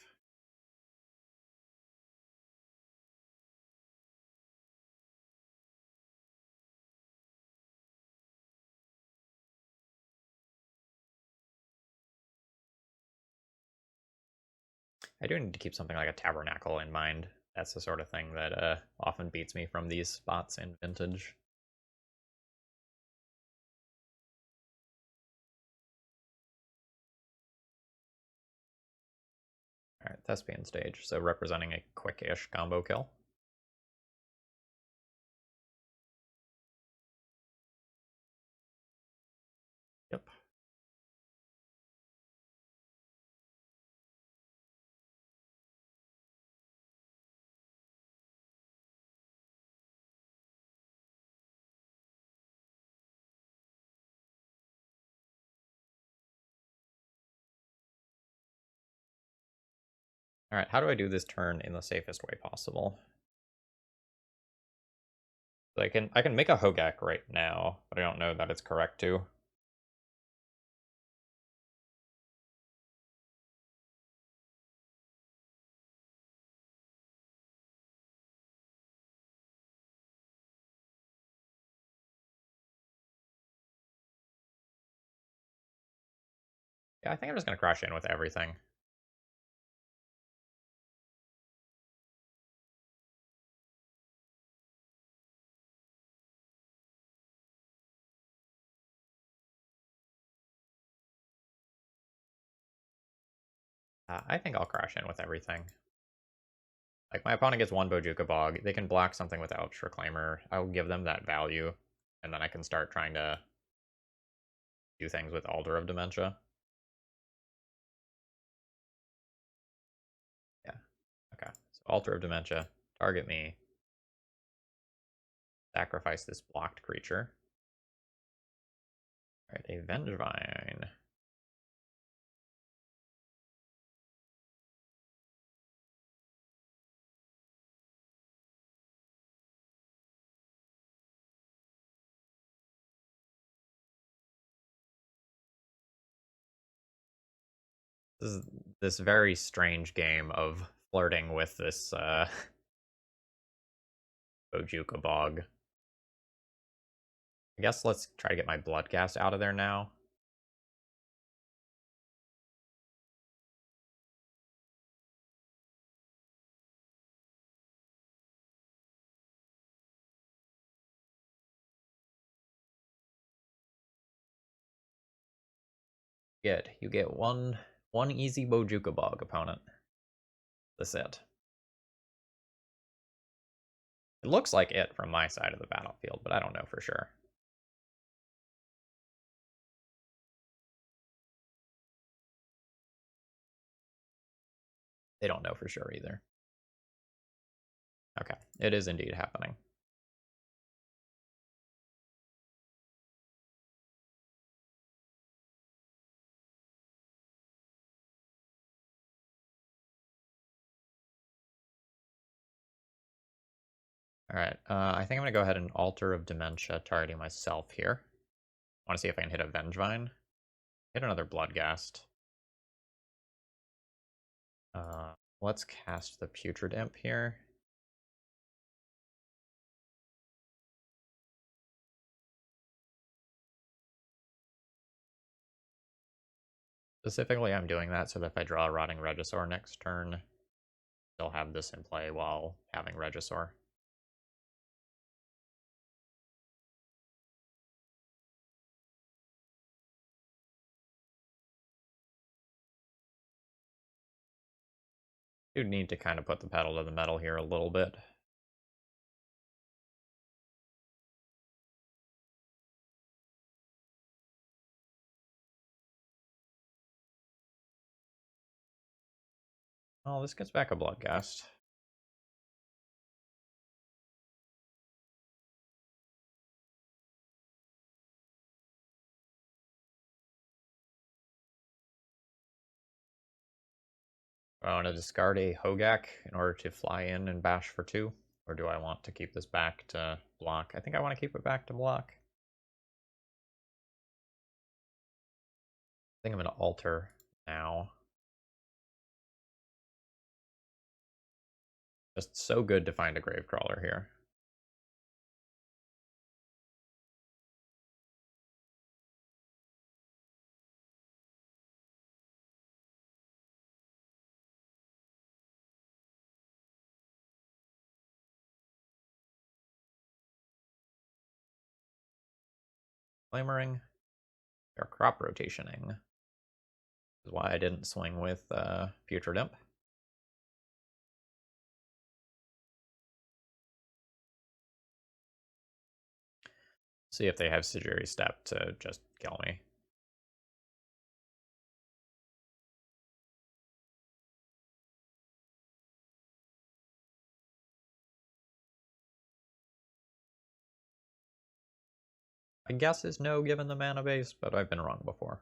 Speaker 1: I do need to keep something like a Tabernacle in mind. That's the sort of thing that often beats me from these spots in Vintage. Alright, Thespian stage, so representing a quick-ish combo kill. Yep. Alright, how do I do this turn in the safest way possible? So I can make a Hogaak right now, but I don't know that it's correct to. Yeah, I think I'm just gonna crash in with everything. I think I'll crash in with everything. Like, my opponent gets one Bojuka Bog. They can block something with Elvish Reclaimer. I'll give them that value, and then I can start trying to do things with Altar of Dementia. Yeah. Okay. So Altar of Dementia, target me. Sacrifice this blocked creature. Alright, a Vengevine. This is this very strange game of flirting with this Bojuka Bog. I guess let's try to get my Bloodghast out of there now. Good. You get one easy Bojuka Bog opponent. That's it. It looks like it from my side of the battlefield, but I don't know for sure. They don't know for sure either. Okay, it is indeed happening. Alright, I think I'm going to go ahead and Altar of Dementia, targeting myself here. I want to see if I can hit a Vengevine. Hit another Bloodghast. Let's cast the Putrid Imp here. Specifically, I'm doing that so that if I draw a Rotting Regisaur next turn, they'll have this in play while having Regisaur. Do need to kind of put the pedal to the metal here a little bit. Oh, this gets back a Bloodghast. I want to discard a Hogaak in order to fly in and bash for 2? Or do I want to keep this back to block? I think I want to keep it back to block. I think I'm going to alter now. Just so good to find a Gravecrawler here. Clamoring. Or crop rotationing. Is why I didn't swing with Putrid Imp. See if they have Sejiri Step to just kill me. My guess is no given the mana base, but I've been wrong before.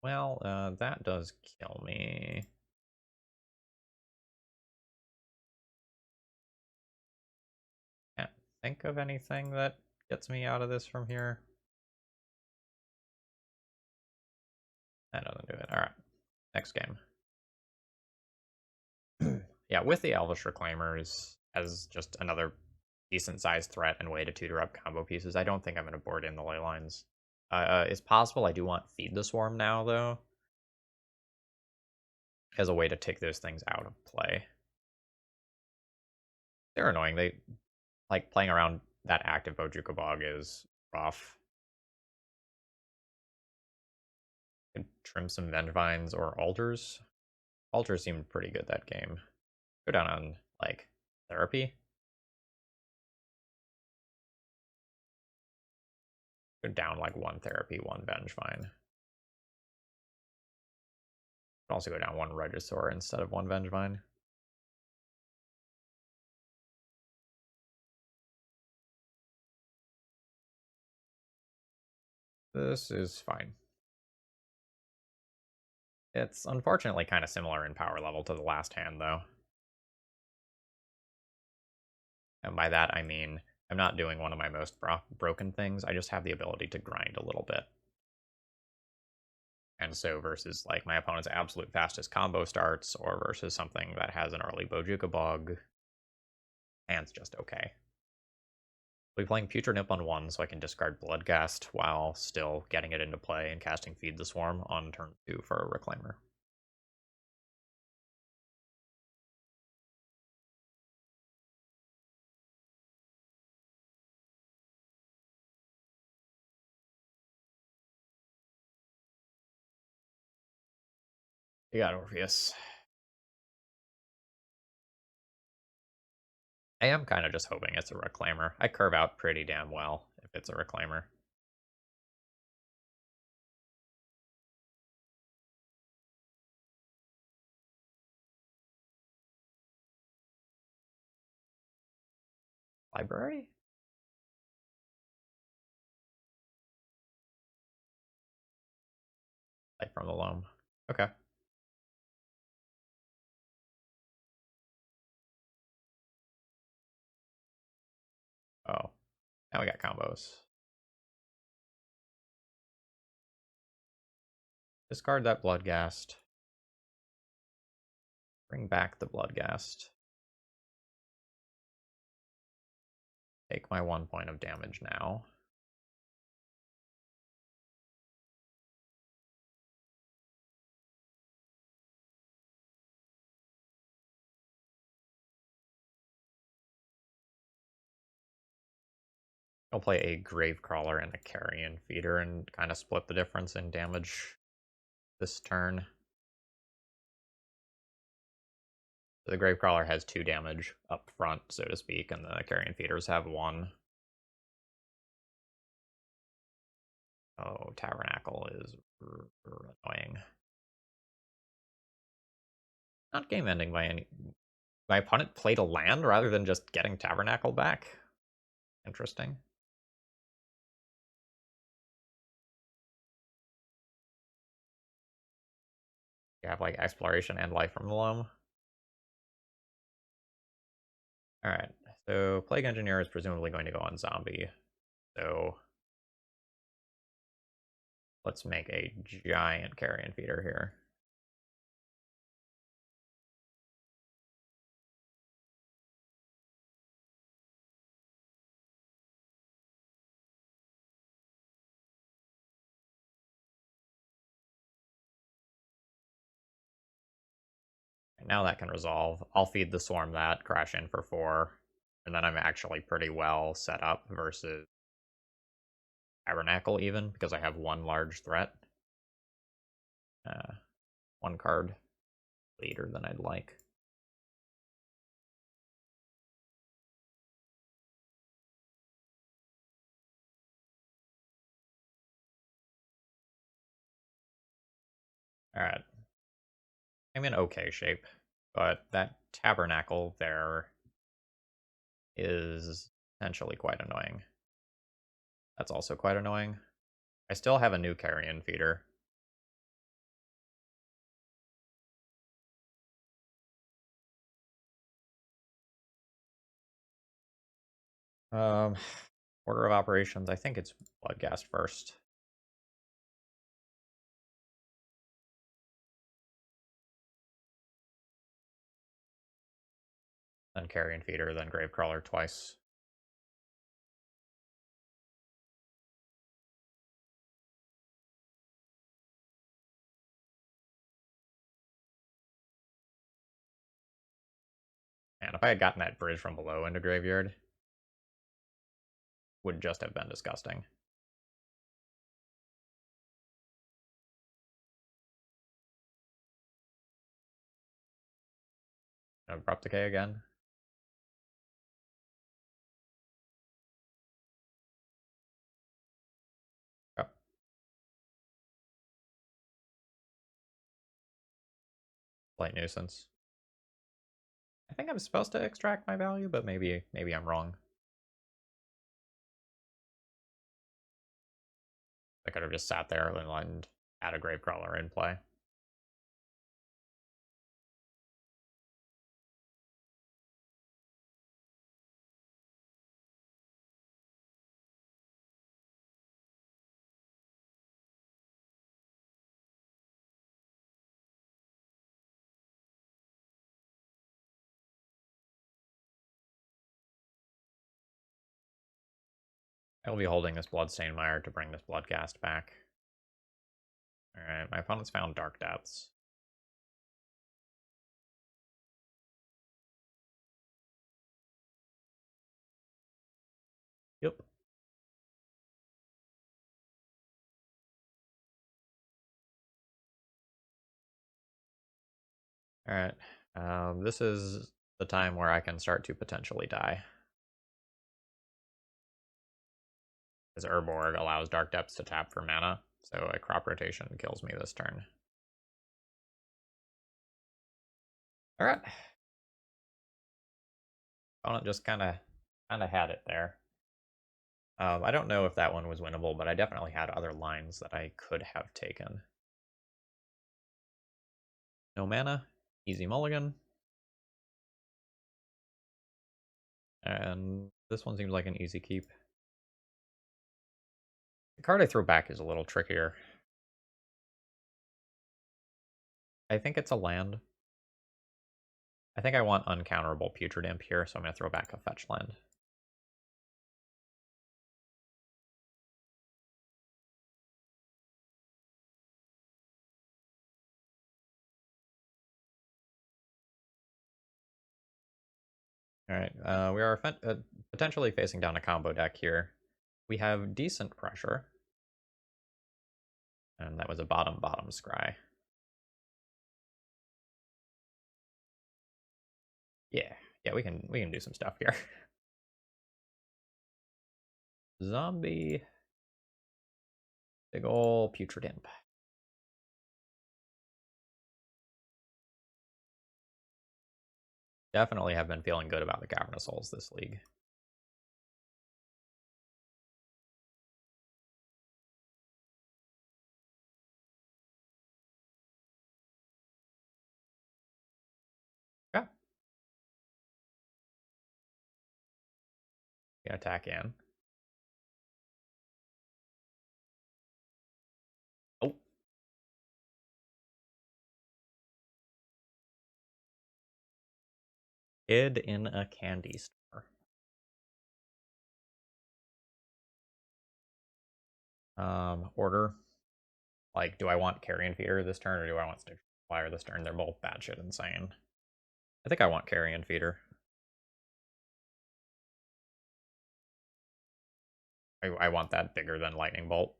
Speaker 1: Well, that does kill me. Can't think of anything that gets me out of this from here. That doesn't do it. Alright, next game. Yeah, with the Elvish Reclaimers as just another decent-sized threat and way to tutor up combo pieces, I don't think I'm going to board in the ley lines. It's possible I do want Feed the Swarm now, though, as a way to take those things out of play. They're annoying. They like playing around that active Bojuka Bog is rough. Could trim some Vengevines or Altars. Altars seemed pretty good that game. Go down on like Therapy. Go down like 1 Therapy, 1 Vengevine. Could also go down 1 Regisaur instead of 1 Vengevine. This is fine. It's unfortunately kind of similar in power level to the last hand, though. And by that, I mean, I'm not doing one of my most broken things. I just have the ability to grind a little bit. And so versus like my opponent's absolute fastest combo starts, or versus something that has an early Bojuka Bog, hand's just okay. We'll be playing Future Nip on 1, so I can discard Bloodghast while still getting it into play and casting Feed the Swarm on turn 2 for a Reclaimer. You got Orpheus. I am kind of just hoping it's a Reclaimer. I curve out pretty damn well if it's a Reclaimer. Library? Light from the Loam. Okay. Oh. Now we got combos. Discard that Bloodghast. Bring back the Bloodghast. Take my 1 point of damage now. I'll play a Gravecrawler and a Carrion Feeder and kind of split the difference in damage this turn. So the Gravecrawler has 2 damage up front, so to speak, and the Carrion Feeders have 1. Oh, Tabernacle is annoying. Not game ending by any. My opponent played a land rather than just getting Tabernacle back. Interesting. You have like Exploration and Life from the Loam. Alright, so Plague Engineer is presumably going to go on Zombie. So let's make a giant Carrion Feeder here. Now that can resolve. I'll feed the Swarm that, crash in for 4, and then I'm actually pretty well set up versus Tabernacle even, because I have 1 large threat. 1 card later than I'd like. Alright. I'm in okay shape, but that Tabernacle there is potentially quite annoying. That's also quite annoying. I still have a new Carrion Feeder. Order of operations, I think it's Bloodghast first. Then Carrion Feeder, then Gravecrawler twice. And if I had gotten that bridge from below into Graveyard, would just have been disgusting. Abrupt Decay again. Oh. Light Nuisance. I think I'm supposed to extract my value, but maybe I'm wrong. I could have just sat there and had a Gravecrawler in play. I'll be holding this Bloodstained Mire to bring this Bloodcast back. Alright, my opponent's found Dark Depths. Yep. Alright, this is the time where I can start to potentially die. Because Urborg allows Dark Depths to tap for mana, so a crop rotation kills me this turn. Alright. Opponent just kinda had it there. I don't know if that one was winnable, but I definitely had other lines that I could have taken. No mana, easy mulligan. And this one seems like an easy keep. The card I throw back is a little trickier. I think it's a land. I think I want uncounterable Putrid Imp here, so I'm going to throw back a fetch land. Alright, we are potentially facing down a combo deck here. We have decent pressure. And that was a bottom scry. Yeah, we can do some stuff here. Zombie. Big ol' Putrid Imp. Definitely have been feeling good about the Cavern of Souls this league. Yeah. Yeah, attack in. Oh. Hid in a candy store. Order. Like, do I want Carrion Feeder this turn, or do I want Stitch Flyer this turn? They're both batshit insane. I think I want Carrion Feeder. I want that bigger than Lightning Bolt.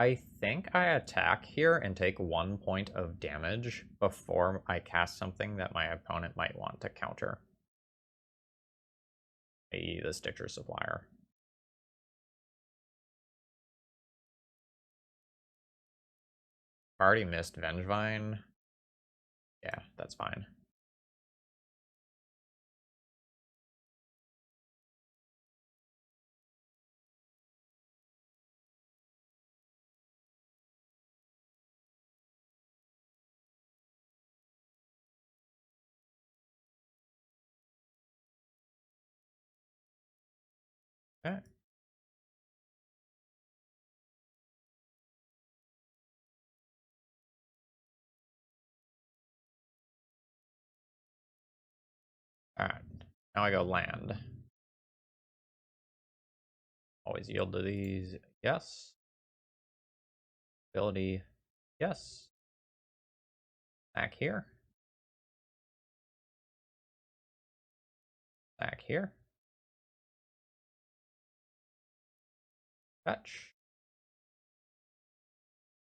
Speaker 1: I think I attack here and take 1 point of damage before I cast something that my opponent might want to counter. i.e. the Stitcher Supplier. Already missed Vengevine. Yeah, that's fine. Okay. Alright. Now I go land. Always yield to these. Yes. Ability. Yes. Back here. Back here. Fetch.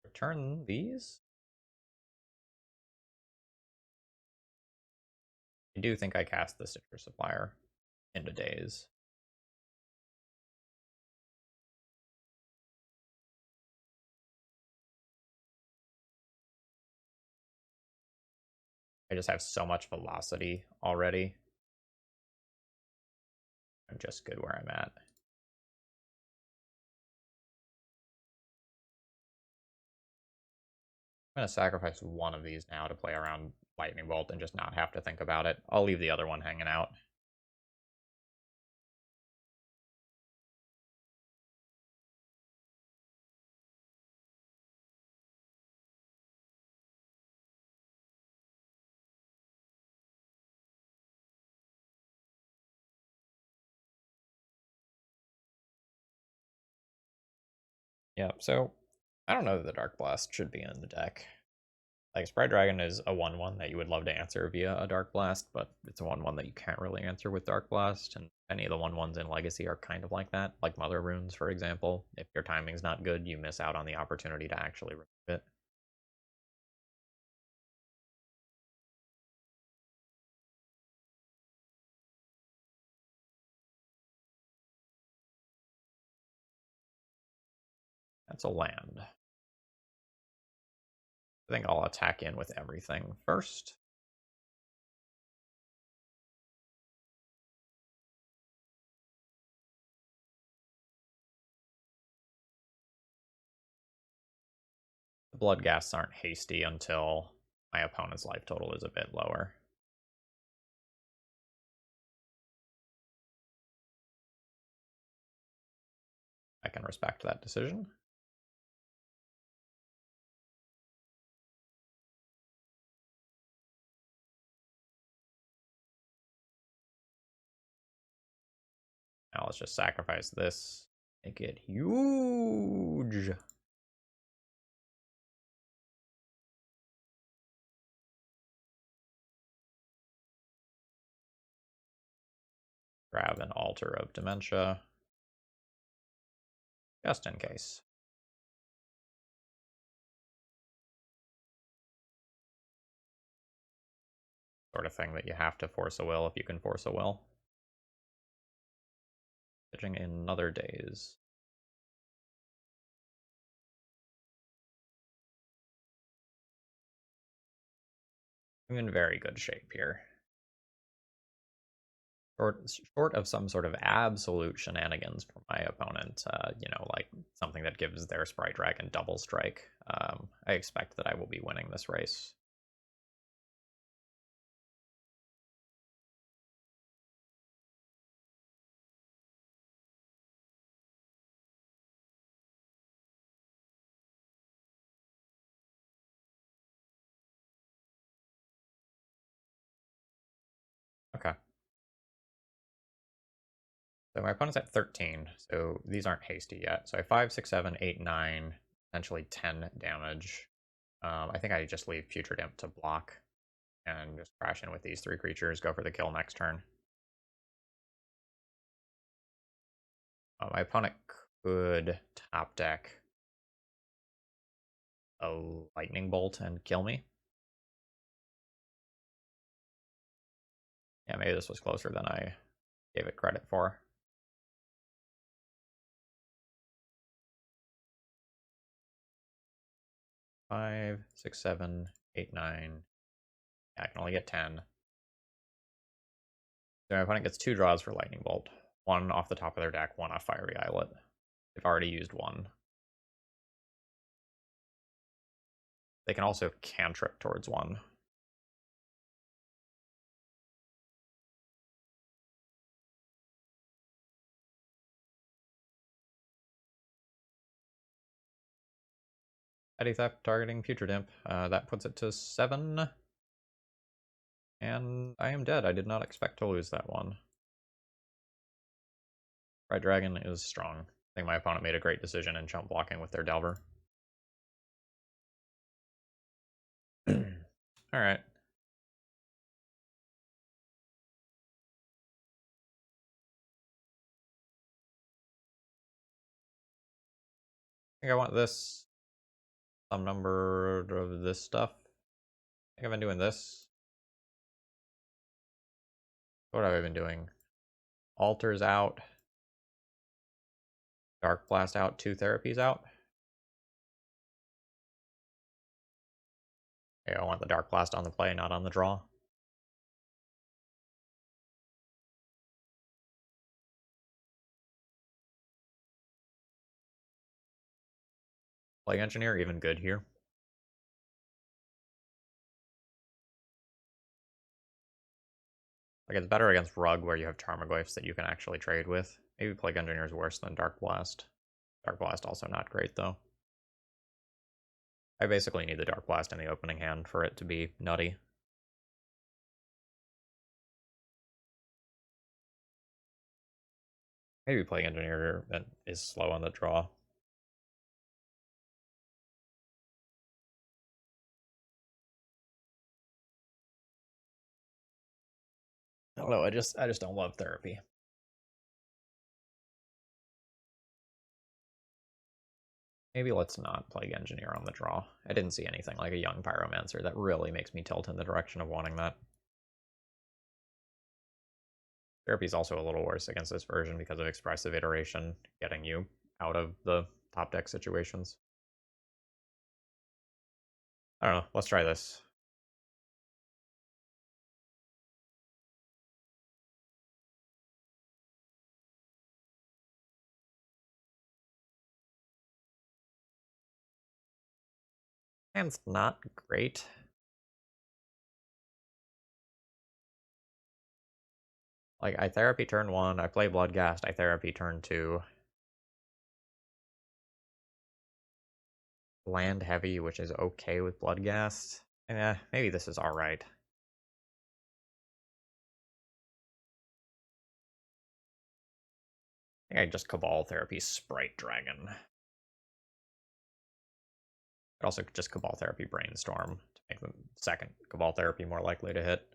Speaker 1: Return these. I do think I cast the Stitcher Supplier into days. I just have so much velocity already. I'm just good where I'm at. I'm going to sacrifice one of these now to play around Lightning Bolt and just not have to think about it. I'll leave the other one hanging out. Yeah, so I don't know that the Dark Blast should be in the deck. Like, Sprite Dragon is a 1-1 that you would love to answer via a Dark Blast, but it's a 1-1 that you can't really answer with Dark Blast, and any of the 1-1s in Legacy are kind of like that, like Mother Runes, for example. If your timing's not good, you miss out on the opportunity to actually remove it. That's a land. I think I'll attack in with everything first. The blood ghasts aren't hasty until my opponent's life total is a bit lower. I can respect that decision. Now let's just sacrifice this. Make it huge. Grab an Altar of Dementia. Just in case. Sort of thing that you have to force a will if you can force a will. Pitching in another days. I'm in very good shape here. Short of some sort of absolute shenanigans from my opponent, like something that gives their Sprite Dragon double strike, I expect that I will be winning this race. Okay. So my opponent's at 13, so these aren't hasty yet. So I have 5, 6, 7, 8, 9, essentially 10 damage. I think I just leave Putrid Imp to block and just crash in with these 3 creatures, go for the kill next turn. My opponent could top deck a Lightning Bolt and kill me. Yeah, maybe this was closer than I gave it credit for. Five, six, 7, 8, 9. Yeah, I can only get 10. So my opponent gets 2 draws for Lightning Bolt. 1 off the top of their deck, 1 off Fiery Islet. They've already used 1. They can also cantrip towards 1. Petty Theft targeting Putrid Imp. That puts it to 7. And I am dead. I did not expect to lose that one. Red Dragon is strong. I think my opponent made a great decision in chump blocking with their Delver. Alright. I think I want this. Some number of this stuff. I think I've been doing this. What have I been doing? Altars out. Dark Blast out. 2 therapies out. Okay, I want the Dark Blast on the play, not on the draw. Plague Engineer, even good here. Like, it's better against Rug, where you have Tarmogoyfs that you can actually trade with. Maybe Plague Engineer is worse than Dark Blast. Dark Blast also not great, though. I basically need the Dark Blast in the opening hand for it to be nutty. Maybe Plague Engineer is slow on the draw. I don't know, I just don't love therapy. Maybe let's not Plague Engineer on the draw. I didn't see anything like a Young Pyromancer that really makes me tilt in the direction of wanting that. Therapy is also a little worse against this version because of Expressive Iteration getting you out of the top deck situations. I don't know, let's try this. Hand's not great. Like, I therapy turn 1, I play Bloodghast, I therapy turn 2. Land heavy, which is okay with Bloodghast. Maybe this is alright. I think I just Cabal Therapy Sprite Dragon. I'd also just Cabal Therapy Brainstorm to make the second Cabal Therapy more likely to hit.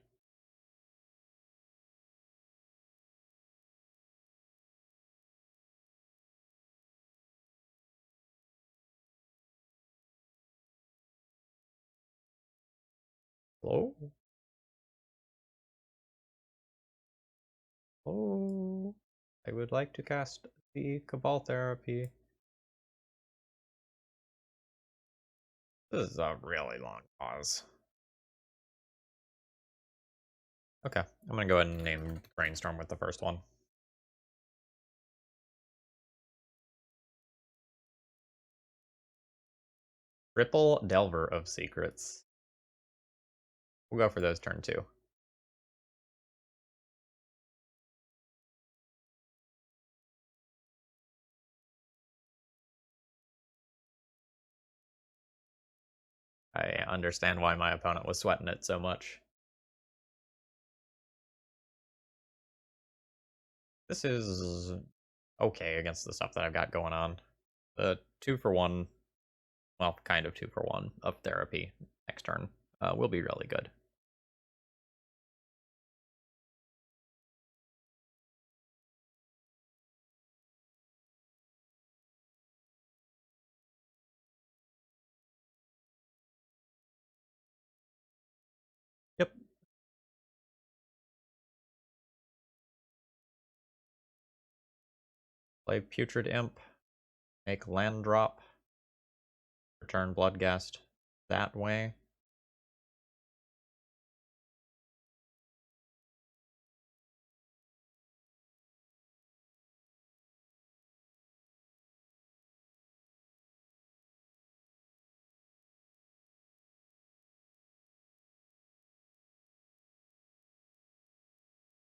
Speaker 1: Hello? Oh, I would like to cast the Cabal Therapy. This is a really long pause. Okay, I'm gonna go ahead and name Brainstorm with the first one. Triple Delver of Secrets. We'll go for those turn 2. I understand why my opponent was sweating it so much. This is okay against the stuff that I've got going on. The 2-for-1, well, kind of 2-for-1 of therapy next turn will be really good. Yep. Play Putrid Imp, make land drop, return Bloodghast that way.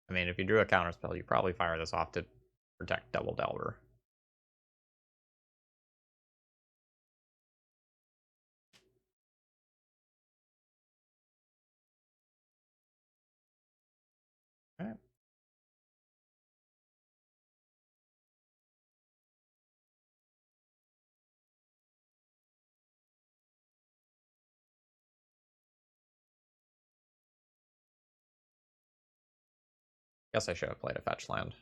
Speaker 1: I mean, if you drew a counterspell, you probably fire this off to protect Double Delver. Alright. Guess I should have played a fetch land.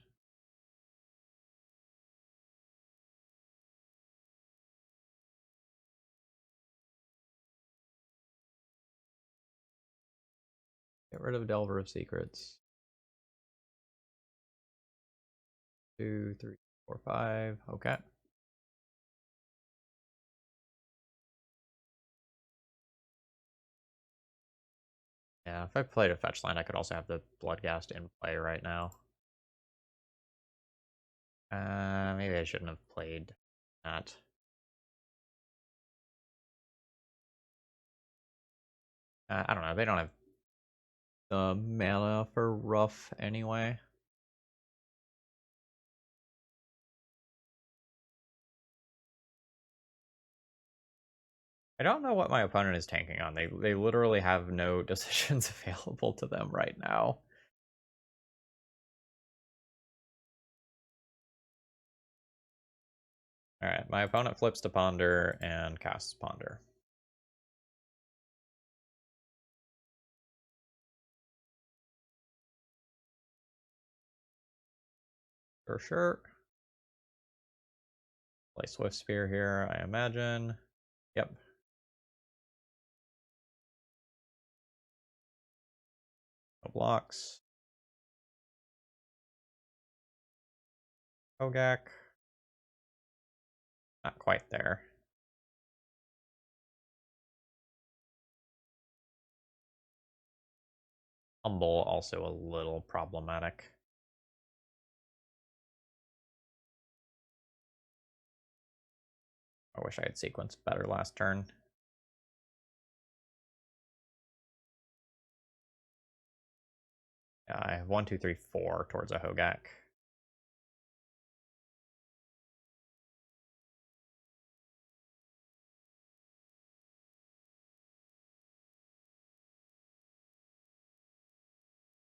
Speaker 1: Get rid of Delver of Secrets. 2, 3, 4, 5. Okay. Yeah, if I played a fetch land, I could also have the Bloodghast in play right now. Maybe I shouldn't have played that. I don't know. They don't have the mana for rough anyway. I don't know what my opponent is tanking on. They literally have no decisions available to them right now. Alright, my opponent flips to Ponder and casts Ponder. For sure. Play Swift Spear here, I imagine. Yep. No blocks. Hogaak. Not quite there. Humble, also a little problematic. I wish I had sequenced better last turn. Yeah, I have 1, 2, 3, 4 towards a Hogaak.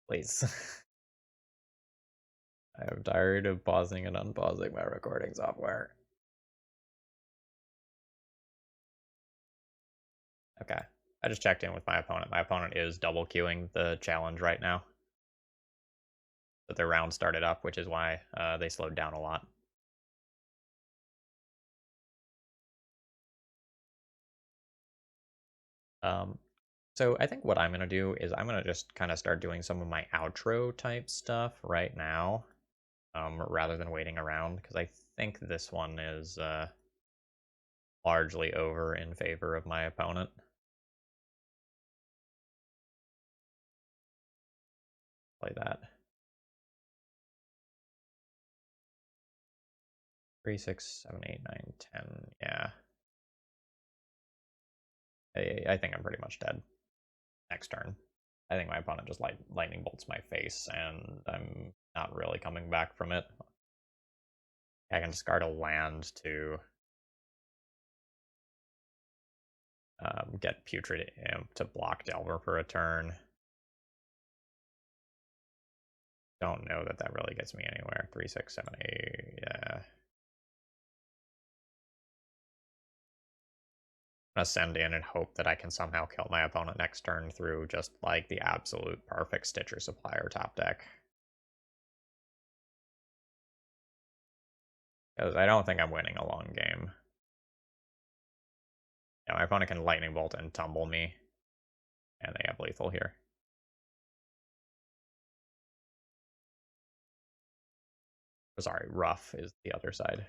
Speaker 1: Please. I am tired of pausing and unpausing my recording software. Okay. I just checked in with my opponent. My opponent is double queuing the challenge right now. But their round started up, which is why they slowed down a lot. So I think what I'm going to do is I'm going to just kind of start doing some of my outro type stuff right now, rather than waiting around, because I think this one is largely over in favor of my opponent. Play that. 3, 6, 7, 8, 9, 10. Yeah. I think I'm pretty much dead next turn. I think my opponent just lightning bolts my face, and I'm not really coming back from it. I can discard a land to get Putrid Imp to block Delver for a turn. Don't know that that really gets me anywhere. 3, 6, 7, 8. Yeah. I'm gonna send in and hope that I can somehow kill my opponent next turn through just like the absolute perfect Stitcher Supplier top deck. Because I don't think I'm winning a long game. Yeah, my opponent can Lightning Bolt and tumble me. And they have lethal here. Sorry, rough is the other side.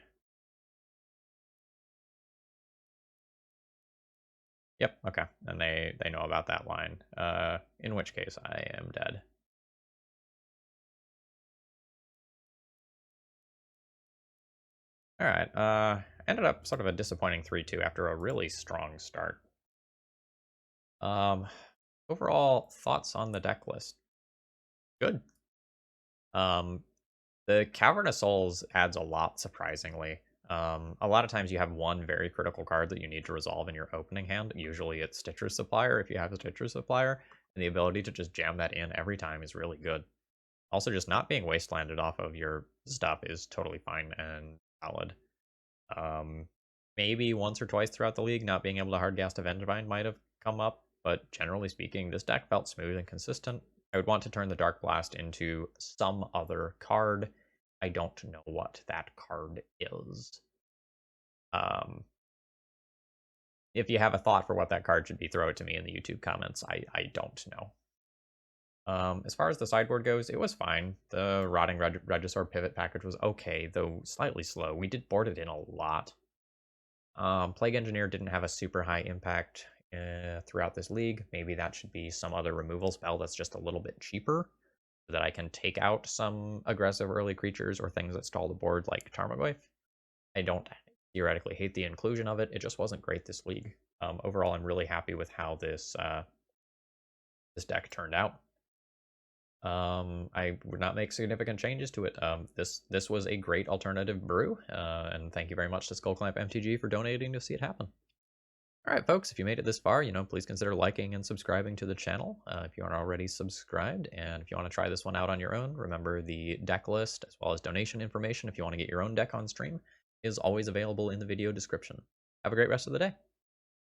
Speaker 1: Yep, okay. And they know about that line. In which case I am dead. Alright, ended up sort of a disappointing 3-2 after a really strong start. Overall, thoughts on the deck list? Good. The Cavern of Souls adds a lot, surprisingly. A lot of times you have one very critical card that you need to resolve in your opening hand. Usually it's Stitcher Supplier if you have a Stitcher Supplier, and the ability to just jam that in every time is really good. Also, just not being wastelanded off of your stuff is totally fine and valid. Maybe once or twice throughout the league, not being able to hardcast Avengevine might have come up, but generally speaking, this deck felt smooth and consistent. I would want to turn the Dark Blast into some other card. I don't know what that card is. If you have a thought for what that card should be, throw it to me in the YouTube comments. I don't know. As far as the sideboard goes, it was fine. The Rotting Regisaur pivot package was okay, though slightly slow. We did board it in a lot. Plague Engineer didn't have a super high impact throughout this league. Maybe that should be some other removal spell that's just a little bit cheaper, so that I can take out some aggressive early creatures or things that stall the board like Tarmogoyf. I don't theoretically hate the inclusion of it. It just wasn't great this league. Overall, I'm really happy with how this this deck turned out. I would not make significant changes to it. This was a great alternative brew, and thank you very much to Skullclamp MTG for donating to see it happen. All right, folks, if you made it this far, please consider liking and subscribing to the channel if you aren't already subscribed. And if you want to try this one out on your own, remember the deck list as well as donation information if you want to get your own deck on stream is always available in the video description. Have a great rest of the day.